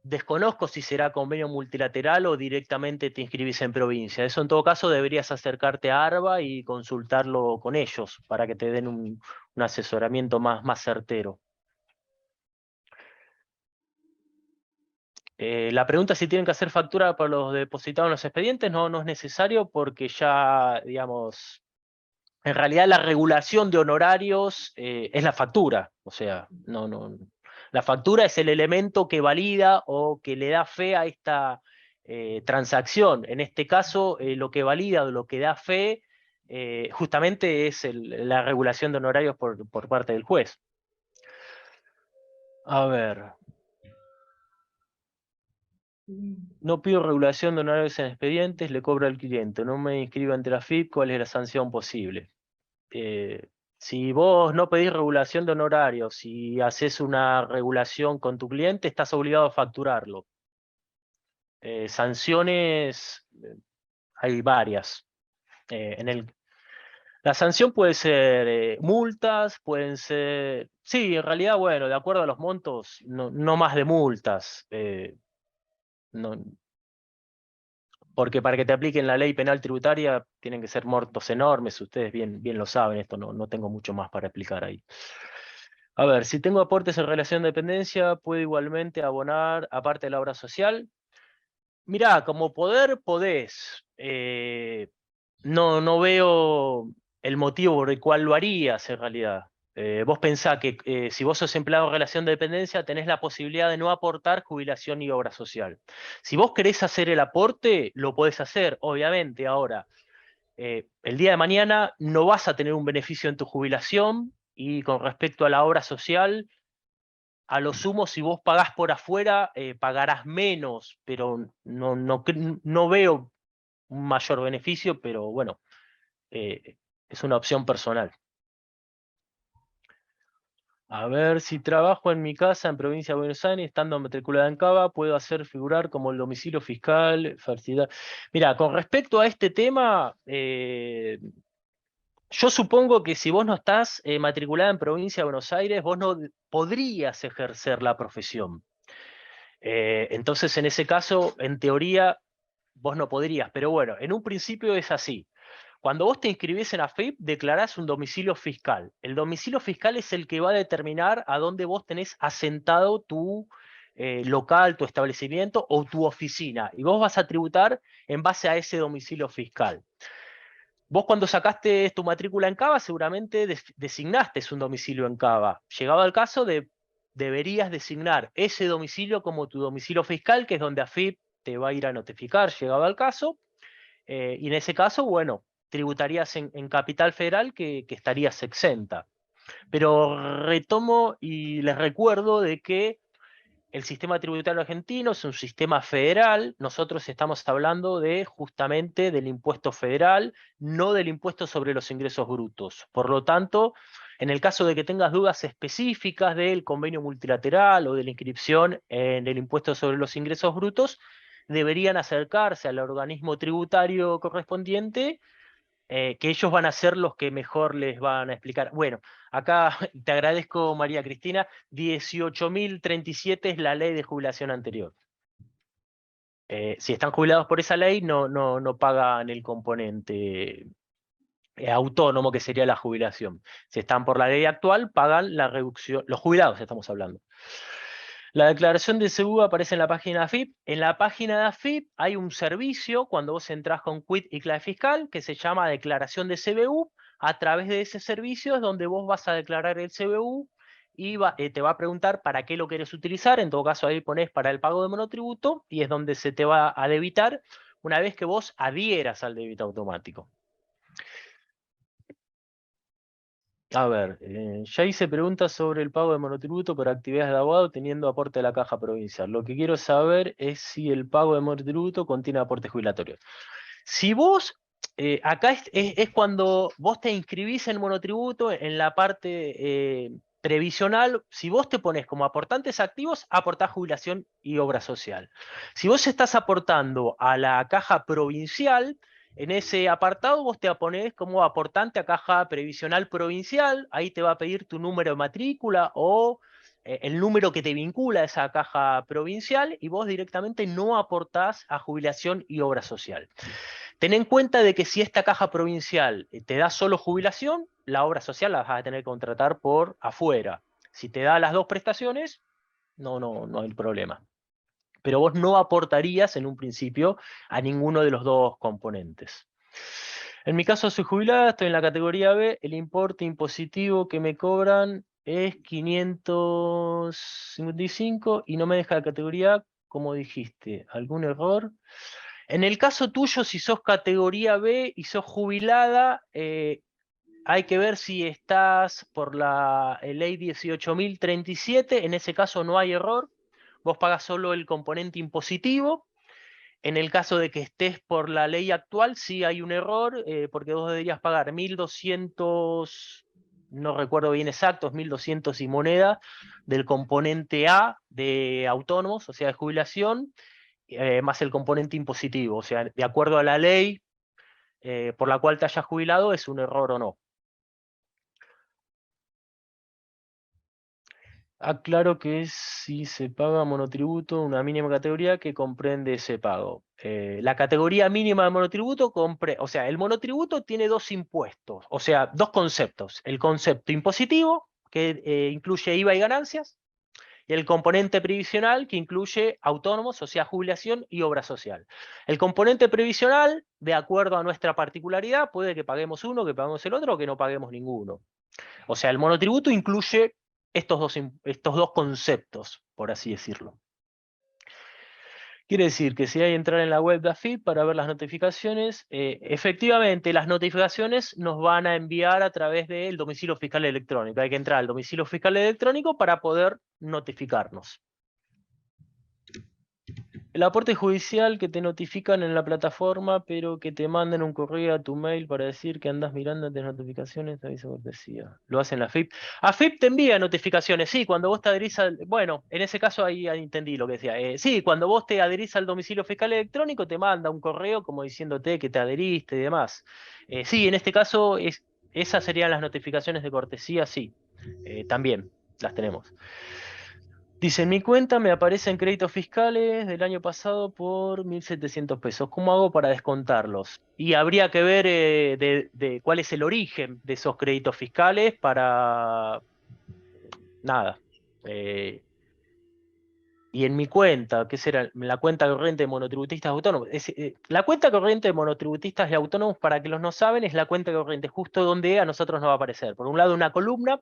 desconozco si será convenio multilateral o directamente te inscribís en provincia. Eso en todo caso deberías acercarte a ARBA y consultarlo con ellos para que te den un asesoramiento más certero. La pregunta si tienen que hacer factura para los depositados en los expedientes, no es necesario porque ya, digamos, en realidad la regulación de honorarios es la factura. O sea, la factura es el elemento que valida o que le da fe a esta transacción. En este caso, lo que valida o lo que da fe justamente es la regulación de honorarios por parte del juez. A ver. No pido regulación de honorarios en expedientes, le cobro al cliente. No me inscribo ante la FIP, ¿cuál es la sanción posible? Si vos no pedís regulación de honorarios, si haces una regulación con tu cliente, estás obligado a facturarlo. Sanciones, hay varias. La sanción puede ser multas, pueden ser... Sí, en realidad, bueno, de acuerdo a los montos, no más de multas. Porque para que te apliquen la ley penal tributaria tienen que ser montos enormes, ustedes bien lo saben, esto no tengo mucho más para explicar ahí. A ver, si tengo aportes en relación de dependencia, ¿puedo igualmente abonar aparte de la obra social? Mirá, como poder podés. No veo el motivo por el cual lo harías en realidad. Vos pensá que si vos sos empleado en relación de dependencia, tenés la posibilidad de no aportar jubilación y obra social. Si vos querés hacer el aporte, lo podés hacer, obviamente. Ahora, el día de mañana no vas a tener un beneficio en tu jubilación y con respecto a la obra social, a lo sumo, si vos pagás por afuera, pagarás menos, pero no veo un mayor beneficio, pero bueno, es una opción personal. A ver, si trabajo en mi casa en provincia de Buenos Aires, estando matriculada en Cava, puedo hacer figurar como el domicilio fiscal, fertilidad. Mira, con respecto a este tema, yo supongo que si vos no estás matriculada en provincia de Buenos Aires, vos no podrías ejercer la profesión. Entonces, en ese caso, en teoría, vos no podrías. Pero bueno, en un principio es así. Cuando vos te inscribís en AFIP, declarás un domicilio fiscal. El domicilio fiscal es el que va a determinar a dónde vos tenés asentado tu local, tu establecimiento o tu oficina. Y vos vas a tributar en base a ese domicilio fiscal. Vos cuando sacaste tu matrícula en Cava seguramente designaste un domicilio en Cava. Llegado al caso, deberías designar ese domicilio como tu domicilio fiscal, que es donde AFIP te va a ir a notificar, llegado al caso. Y en ese caso, bueno, tributarías en Capital Federal que estarías exenta. Pero retomo y les recuerdo de que el sistema tributario argentino es un sistema federal. Nosotros estamos hablando justamente del impuesto federal, no del impuesto sobre los ingresos brutos. Por lo tanto, en el caso de que tengas dudas específicas del convenio multilateral o de la inscripción en el impuesto sobre los ingresos brutos, deberían acercarse al organismo tributario correspondiente, que ellos van a ser los que mejor les van a explicar. Bueno, acá te agradezco, María Cristina, 18.037 es la ley de jubilación anterior. Si están jubilados por esa ley, no pagan el componente autónomo, que sería la jubilación. Si están por la ley actual, pagan la reducción, los jubilados estamos hablando. La declaración de CBU aparece en la página de AFIP. En la página de AFIP hay un servicio, cuando vos entrás con quit y clave fiscal, que se llama declaración de CBU. A través de ese servicio es donde vos vas a declarar el CBU y te va a preguntar para qué lo querés utilizar. En todo caso, ahí pones para el pago de monotributo y es donde se te va a debitar una vez que vos adhieras al débito automático. A ver, ya hice preguntas sobre el pago de monotributo por actividades de abogado teniendo aporte de la caja provincial. Lo que quiero saber es si el pago de monotributo contiene aportes jubilatorios. Si vos, acá es cuando vos te inscribís en monotributo en la parte previsional. Si vos te pones como aportantes activos, aportás jubilación y obra social. Si vos estás aportando a la caja provincial, en ese apartado vos te pones como aportante a caja previsional provincial. Ahí te va a pedir tu número de matrícula o el número que te vincula a esa caja provincial, y vos directamente no aportás a jubilación y obra social. Ten en cuenta de que si esta caja provincial te da solo jubilación, la obra social la vas a tener que contratar por afuera. Si te da las dos prestaciones, no hay problema. Pero vos no aportarías en un principio a ninguno de los dos componentes. En mi caso soy jubilada, estoy en la categoría B, el importe impositivo que me cobran es 555 y no me deja la categoría A, como dijiste. ¿Algún error? En el caso tuyo, si sos categoría B y sos jubilada, hay que ver si estás por la ley 18.037, en ese caso no hay error. Vos pagás solo el componente impositivo. En el caso de que estés por la ley actual, sí hay un error, porque vos deberías pagar 1.200, no recuerdo bien exactos, 1.200 y moneda del componente A de autónomos, o sea, de jubilación, más el componente impositivo. O sea, de acuerdo a la ley por la cual te hayas jubilado, es un error o no. Aclaro que es si se paga monotributo, una mínima categoría que comprende ese pago. La categoría mínima de monotributo o sea, el monotributo tiene dos impuestos, o sea, dos conceptos. El concepto impositivo, que incluye IVA y ganancias, y el componente previsional, que incluye autónomos, o sea, jubilación y obra social. El componente previsional, de acuerdo a nuestra particularidad, puede que paguemos uno, que paguemos el otro, o que no paguemos ninguno. O sea, el monotributo incluye estos dos conceptos, por así decirlo. Quiere decir que si hay que entrar en la web de AFIP para ver las notificaciones, efectivamente las notificaciones nos van a enviar a través del domicilio fiscal electrónico. Hay que entrar al domicilio fiscal electrónico para poder notificarnos. El aporte judicial que te notifican en la plataforma, pero que te mandan un correo a tu mail para decir que andás mirando las notificaciones, te aviso cortesía. Lo hacen la AFIP. AFIP te envía notificaciones, sí, cuando vos te adherís al... Bueno, en ese caso ahí entendí lo que decía. Sí, cuando vos te adherís al domicilio fiscal electrónico, te manda un correo como diciéndote que te adheriste y demás. Sí, en este caso, esas serían las notificaciones de cortesía, sí. También las tenemos. Dice, en mi cuenta me aparecen créditos fiscales del año pasado por 1.700 pesos. ¿Cómo hago para descontarlos? Y habría que ver de cuál es el origen de esos créditos fiscales para... Nada. Y en mi cuenta, ¿qué será? La cuenta corriente de monotributistas autónomos. La cuenta corriente de monotributistas y autónomos, para que los no saben, es la cuenta corriente justo donde a nosotros nos va a aparecer. Por un lado, una columna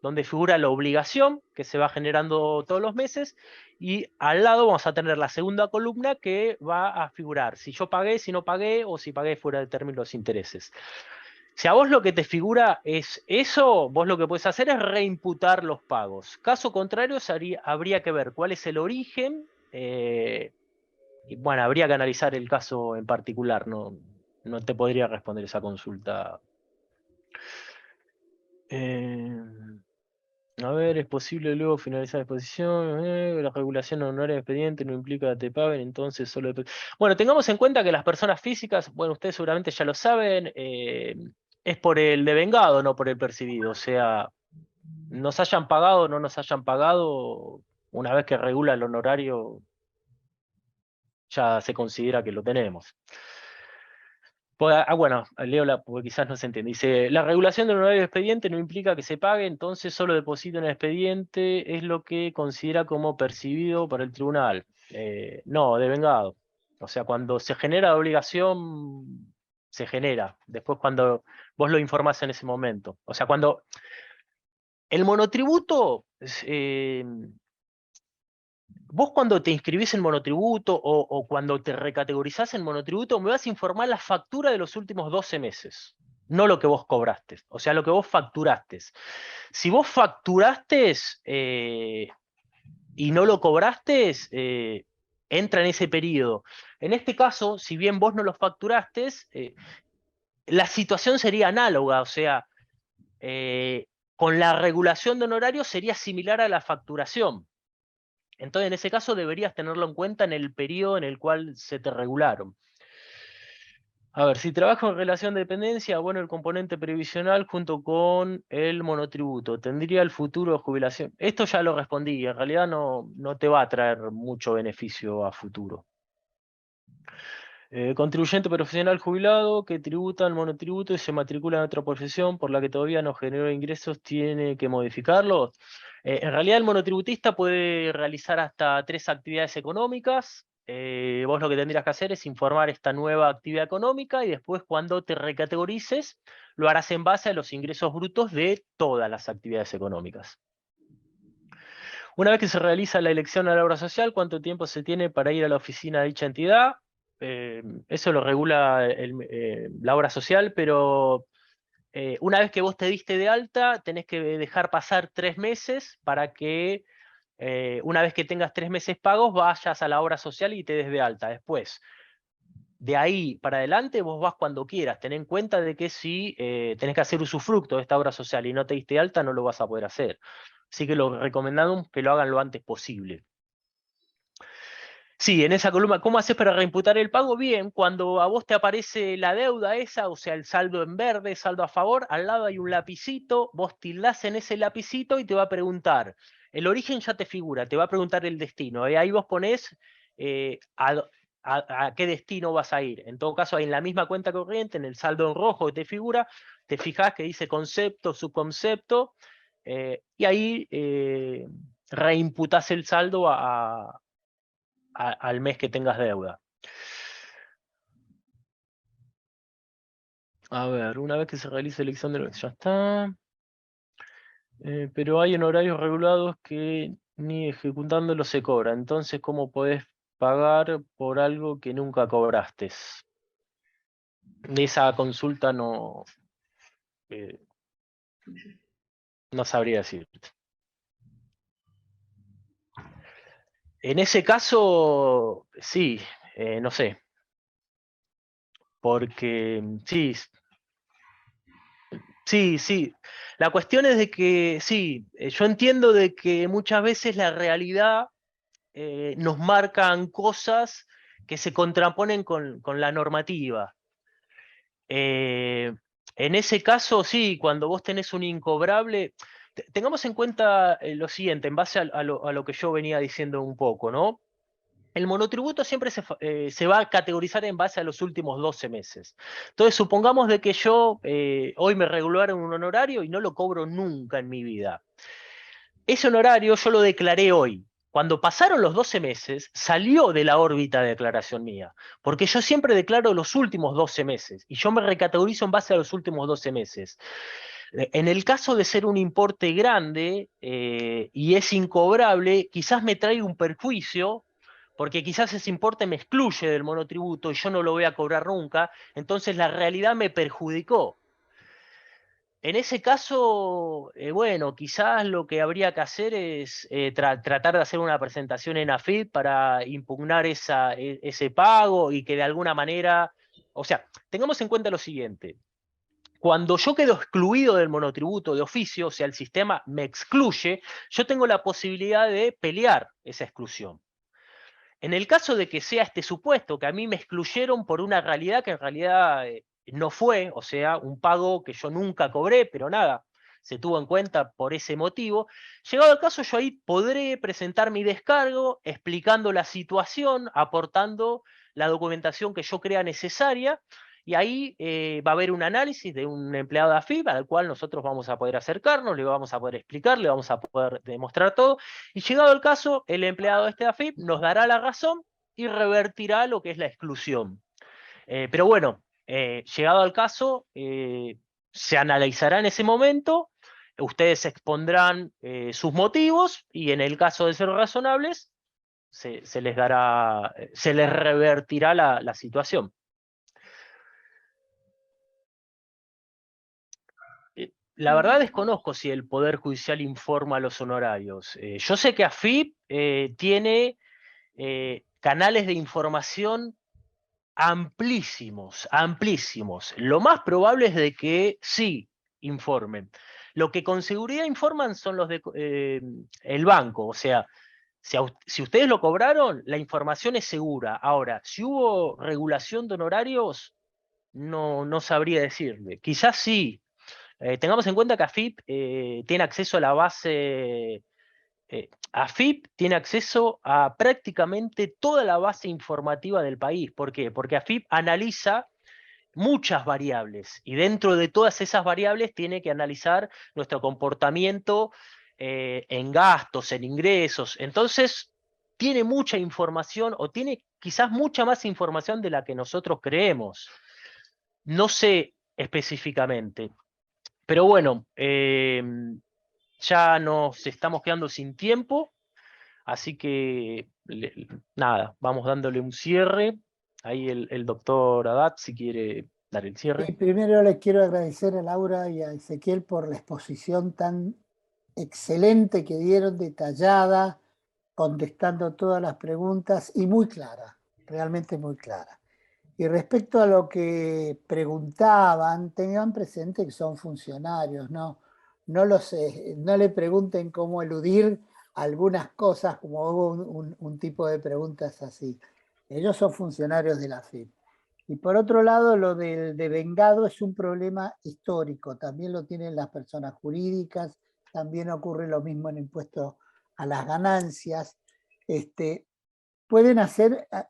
donde figura la obligación que se va generando todos los meses, y al lado vamos a tener la segunda columna que va a figurar si yo pagué, si no pagué, o si pagué fuera de término los intereses. Si a vos lo que te figura es eso, vos lo que puedes hacer es reimputar los pagos. Caso contrario, habría que ver cuál es el origen, y bueno, habría que analizar el caso en particular, no te podría responder esa consulta. A ver, es posible luego finalizar la exposición. La regulación honoraria de expediente no implica que te paguen, entonces solo... Bueno, tengamos en cuenta que las personas físicas, bueno, ustedes seguramente ya lo saben, es por el devengado, no por el percibido. O sea, nos hayan pagado o no nos hayan pagado, una vez que regula el honorario, ya se considera que lo tenemos. Bueno, leo porque quizás no se entiende. Dice, la regulación del honorario de expediente no implica que se pague, entonces solo deposita en el expediente es lo que considera como percibido por el tribunal. No, devengado. O sea, cuando se genera la obligación, se genera. Después cuando vos lo informás en ese momento. O sea, cuando el monotributo, vos cuando te inscribís en monotributo o cuando te recategorizás en monotributo, me vas a informar la factura de los últimos 12 meses, no lo que vos cobraste, o sea, lo que vos facturaste. Si vos facturaste y no lo cobraste, entra en ese periodo. En este caso, si bien vos no lo facturaste, la situación sería análoga, o sea, con la regulación de honorarios sería similar a la facturación. Entonces, en ese caso, deberías tenerlo en cuenta en el periodo en el cual se te regularon. A ver, si trabajo en relación de dependencia, bueno, el componente previsional junto con el monotributo, ¿tendría el futuro de jubilación? Esto ya lo respondí, en realidad no te va a traer mucho beneficio a futuro. Contribuyente profesional jubilado que tributa al monotributo y se matricula en otra profesión por la que todavía no generó ingresos, ¿tiene que modificarlo? En realidad el monotributista puede realizar hasta 3 actividades económicas. Vos lo que tendrías que hacer es informar esta nueva actividad económica y después cuando te recategorices lo harás en base a los ingresos brutos de todas las actividades económicas. Una vez que se realiza la elección a la obra social, ¿cuánto tiempo se tiene para ir a la oficina de dicha entidad? Eso lo regula la obra social, pero una vez que vos te diste de alta, tenés que dejar pasar 3 meses para que una vez que tengas 3 meses pagos, vayas a la obra social y te des de alta. Después, de ahí para adelante, vos vas cuando quieras. Ten en cuenta de que si tenés que hacer usufructo de esta obra social y no te diste de alta, no lo vas a poder hacer. Así que lo recomendado es que lo hagan lo antes posible. Sí, en esa columna, ¿cómo haces para reimputar el pago? Bien, cuando a vos te aparece la deuda esa, o sea, el saldo en verde, saldo a favor, al lado hay un lapicito, vos tildás en ese lapicito y te va a preguntar, el origen ya te figura, te va a preguntar el destino, y ahí vos ponés a qué destino vas a ir. En todo caso, ahí en la misma cuenta corriente, en el saldo en rojo que te figura, te fijás que dice concepto, subconcepto, y ahí reimputás el saldo al mes que tengas deuda. A ver, una vez que se realice la elección de ya está. Pero hay en horarios regulados que ni ejecutándolo se cobra. Entonces, ¿cómo podés pagar por algo que nunca cobraste? De esa consulta no sabría decirte. En ese caso, sí, no sé. Porque sí, sí. La cuestión es de que, sí, yo entiendo de que muchas veces la realidad nos marcan cosas que se contraponen con la normativa. En ese caso, sí, cuando vos tenés un incobrable, tengamos en cuenta lo siguiente, en base a lo que yo venía diciendo un poco, ¿no? El monotributo siempre se va a categorizar en base a los últimos 12 meses. Entonces, supongamos de que yo hoy me regularon un honorario y no lo cobro nunca en mi vida. Ese honorario yo lo declaré hoy. Cuando pasaron los 12 meses, salió de la órbita de declaración mía, porque yo siempre declaro los últimos 12 meses y yo me recategorizo en base a los últimos 12 meses. En el caso de ser un importe grande y es incobrable, quizás me traiga un perjuicio, porque quizás ese importe me excluye del monotributo y yo no lo voy a cobrar nunca, entonces la realidad me perjudicó. En ese caso, bueno, quizás lo que habría que hacer es tratar de hacer una presentación en AFIP para impugnar ese pago y que de alguna manera, o sea, tengamos en cuenta lo siguiente. Cuando yo quedo excluido del monotributo de oficio, o sea, el sistema me excluye, yo tengo la posibilidad de pelear esa exclusión. En el caso de que sea este supuesto, que a mí me excluyeron por una realidad que en realidad no fue, o sea, un pago que yo nunca cobré, pero nada, se tuvo en cuenta por ese motivo, llegado el caso yo ahí podré presentar mi descargo explicando la situación, aportando la documentación que yo crea necesaria, y ahí va a haber un análisis de un empleado de AFIP al cual nosotros vamos a poder acercarnos, le vamos a poder explicar, le vamos a poder demostrar todo, y llegado el caso, el empleado de AFIP nos dará la razón y revertirá lo que es la exclusión. Pero bueno, llegado al caso, se analizará en ese momento, ustedes expondrán sus motivos y en el caso de ser razonables, se les dará, se les revertirá la situación. La verdad desconozco si el Poder Judicial informa los honorarios. Yo sé que AFIP tiene canales de información amplísimos, amplísimos. Lo más probable es de que sí informen. Lo que con seguridad informan son los de el banco, o sea, si ustedes lo cobraron, la información es segura. Ahora, si hubo regulación de honorarios, no sabría decirle. Quizás sí. Tengamos en cuenta que AFIP tiene acceso a la base. AFIP tiene acceso a prácticamente toda la base informativa del país. ¿Por qué? Porque AFIP analiza muchas variables y dentro de todas esas variables tiene que analizar nuestro comportamiento en gastos, en ingresos. Entonces, tiene mucha información o tiene quizás mucha más información de la que nosotros creemos. No sé específicamente, pero bueno, ya nos estamos quedando sin tiempo. Así que, nada, vamos dándole un cierre. Ahí el doctor Haddad, si quiere dar el cierre. Y primero les quiero agradecer a Laura y a Ezequiel por la exposición tan excelente que dieron, detallada, contestando todas las preguntas y muy clara, realmente muy clara. Y respecto a lo que preguntaban, tengan presente que son funcionarios, no le pregunten cómo eludir algunas cosas, como hubo un tipo de preguntas así. Ellos son funcionarios de la AFIP. Y por otro lado, lo del devengado es un problema histórico, también lo tienen las personas jurídicas, también ocurre lo mismo en impuestos a las ganancias. Pueden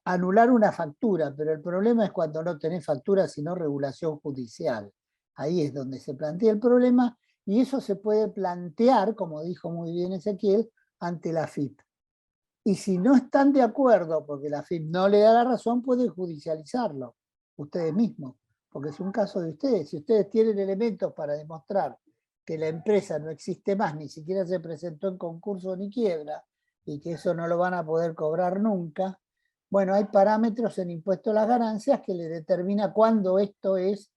anular una factura, pero el problema es cuando no tenés factura, sino regulación judicial. Ahí es donde se plantea el problema y eso se puede plantear, como dijo muy bien Ezequiel, ante la AFIP. Y si no están de acuerdo, porque la AFIP no le da la razón, pueden judicializarlo ustedes mismos, porque es un caso de ustedes. Si ustedes tienen elementos para demostrar que la empresa no existe más, ni siquiera se presentó en concurso ni quiebra, y que eso no lo van a poder cobrar nunca, bueno, hay parámetros en impuesto a las ganancias que le determina cuándo esto es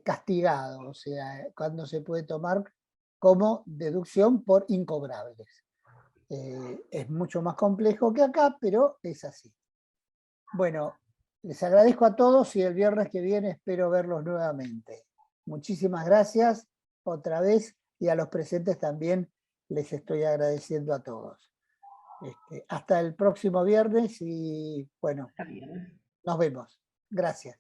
castigado, o sea, cuándo se puede tomar como deducción por incobrables. Es mucho más complejo que acá, pero es así. Bueno, les agradezco a todos y el viernes que viene espero verlos nuevamente. Muchísimas gracias otra vez y a los presentes también les estoy agradeciendo a todos. Hasta el próximo viernes y bueno, nos vemos. Gracias.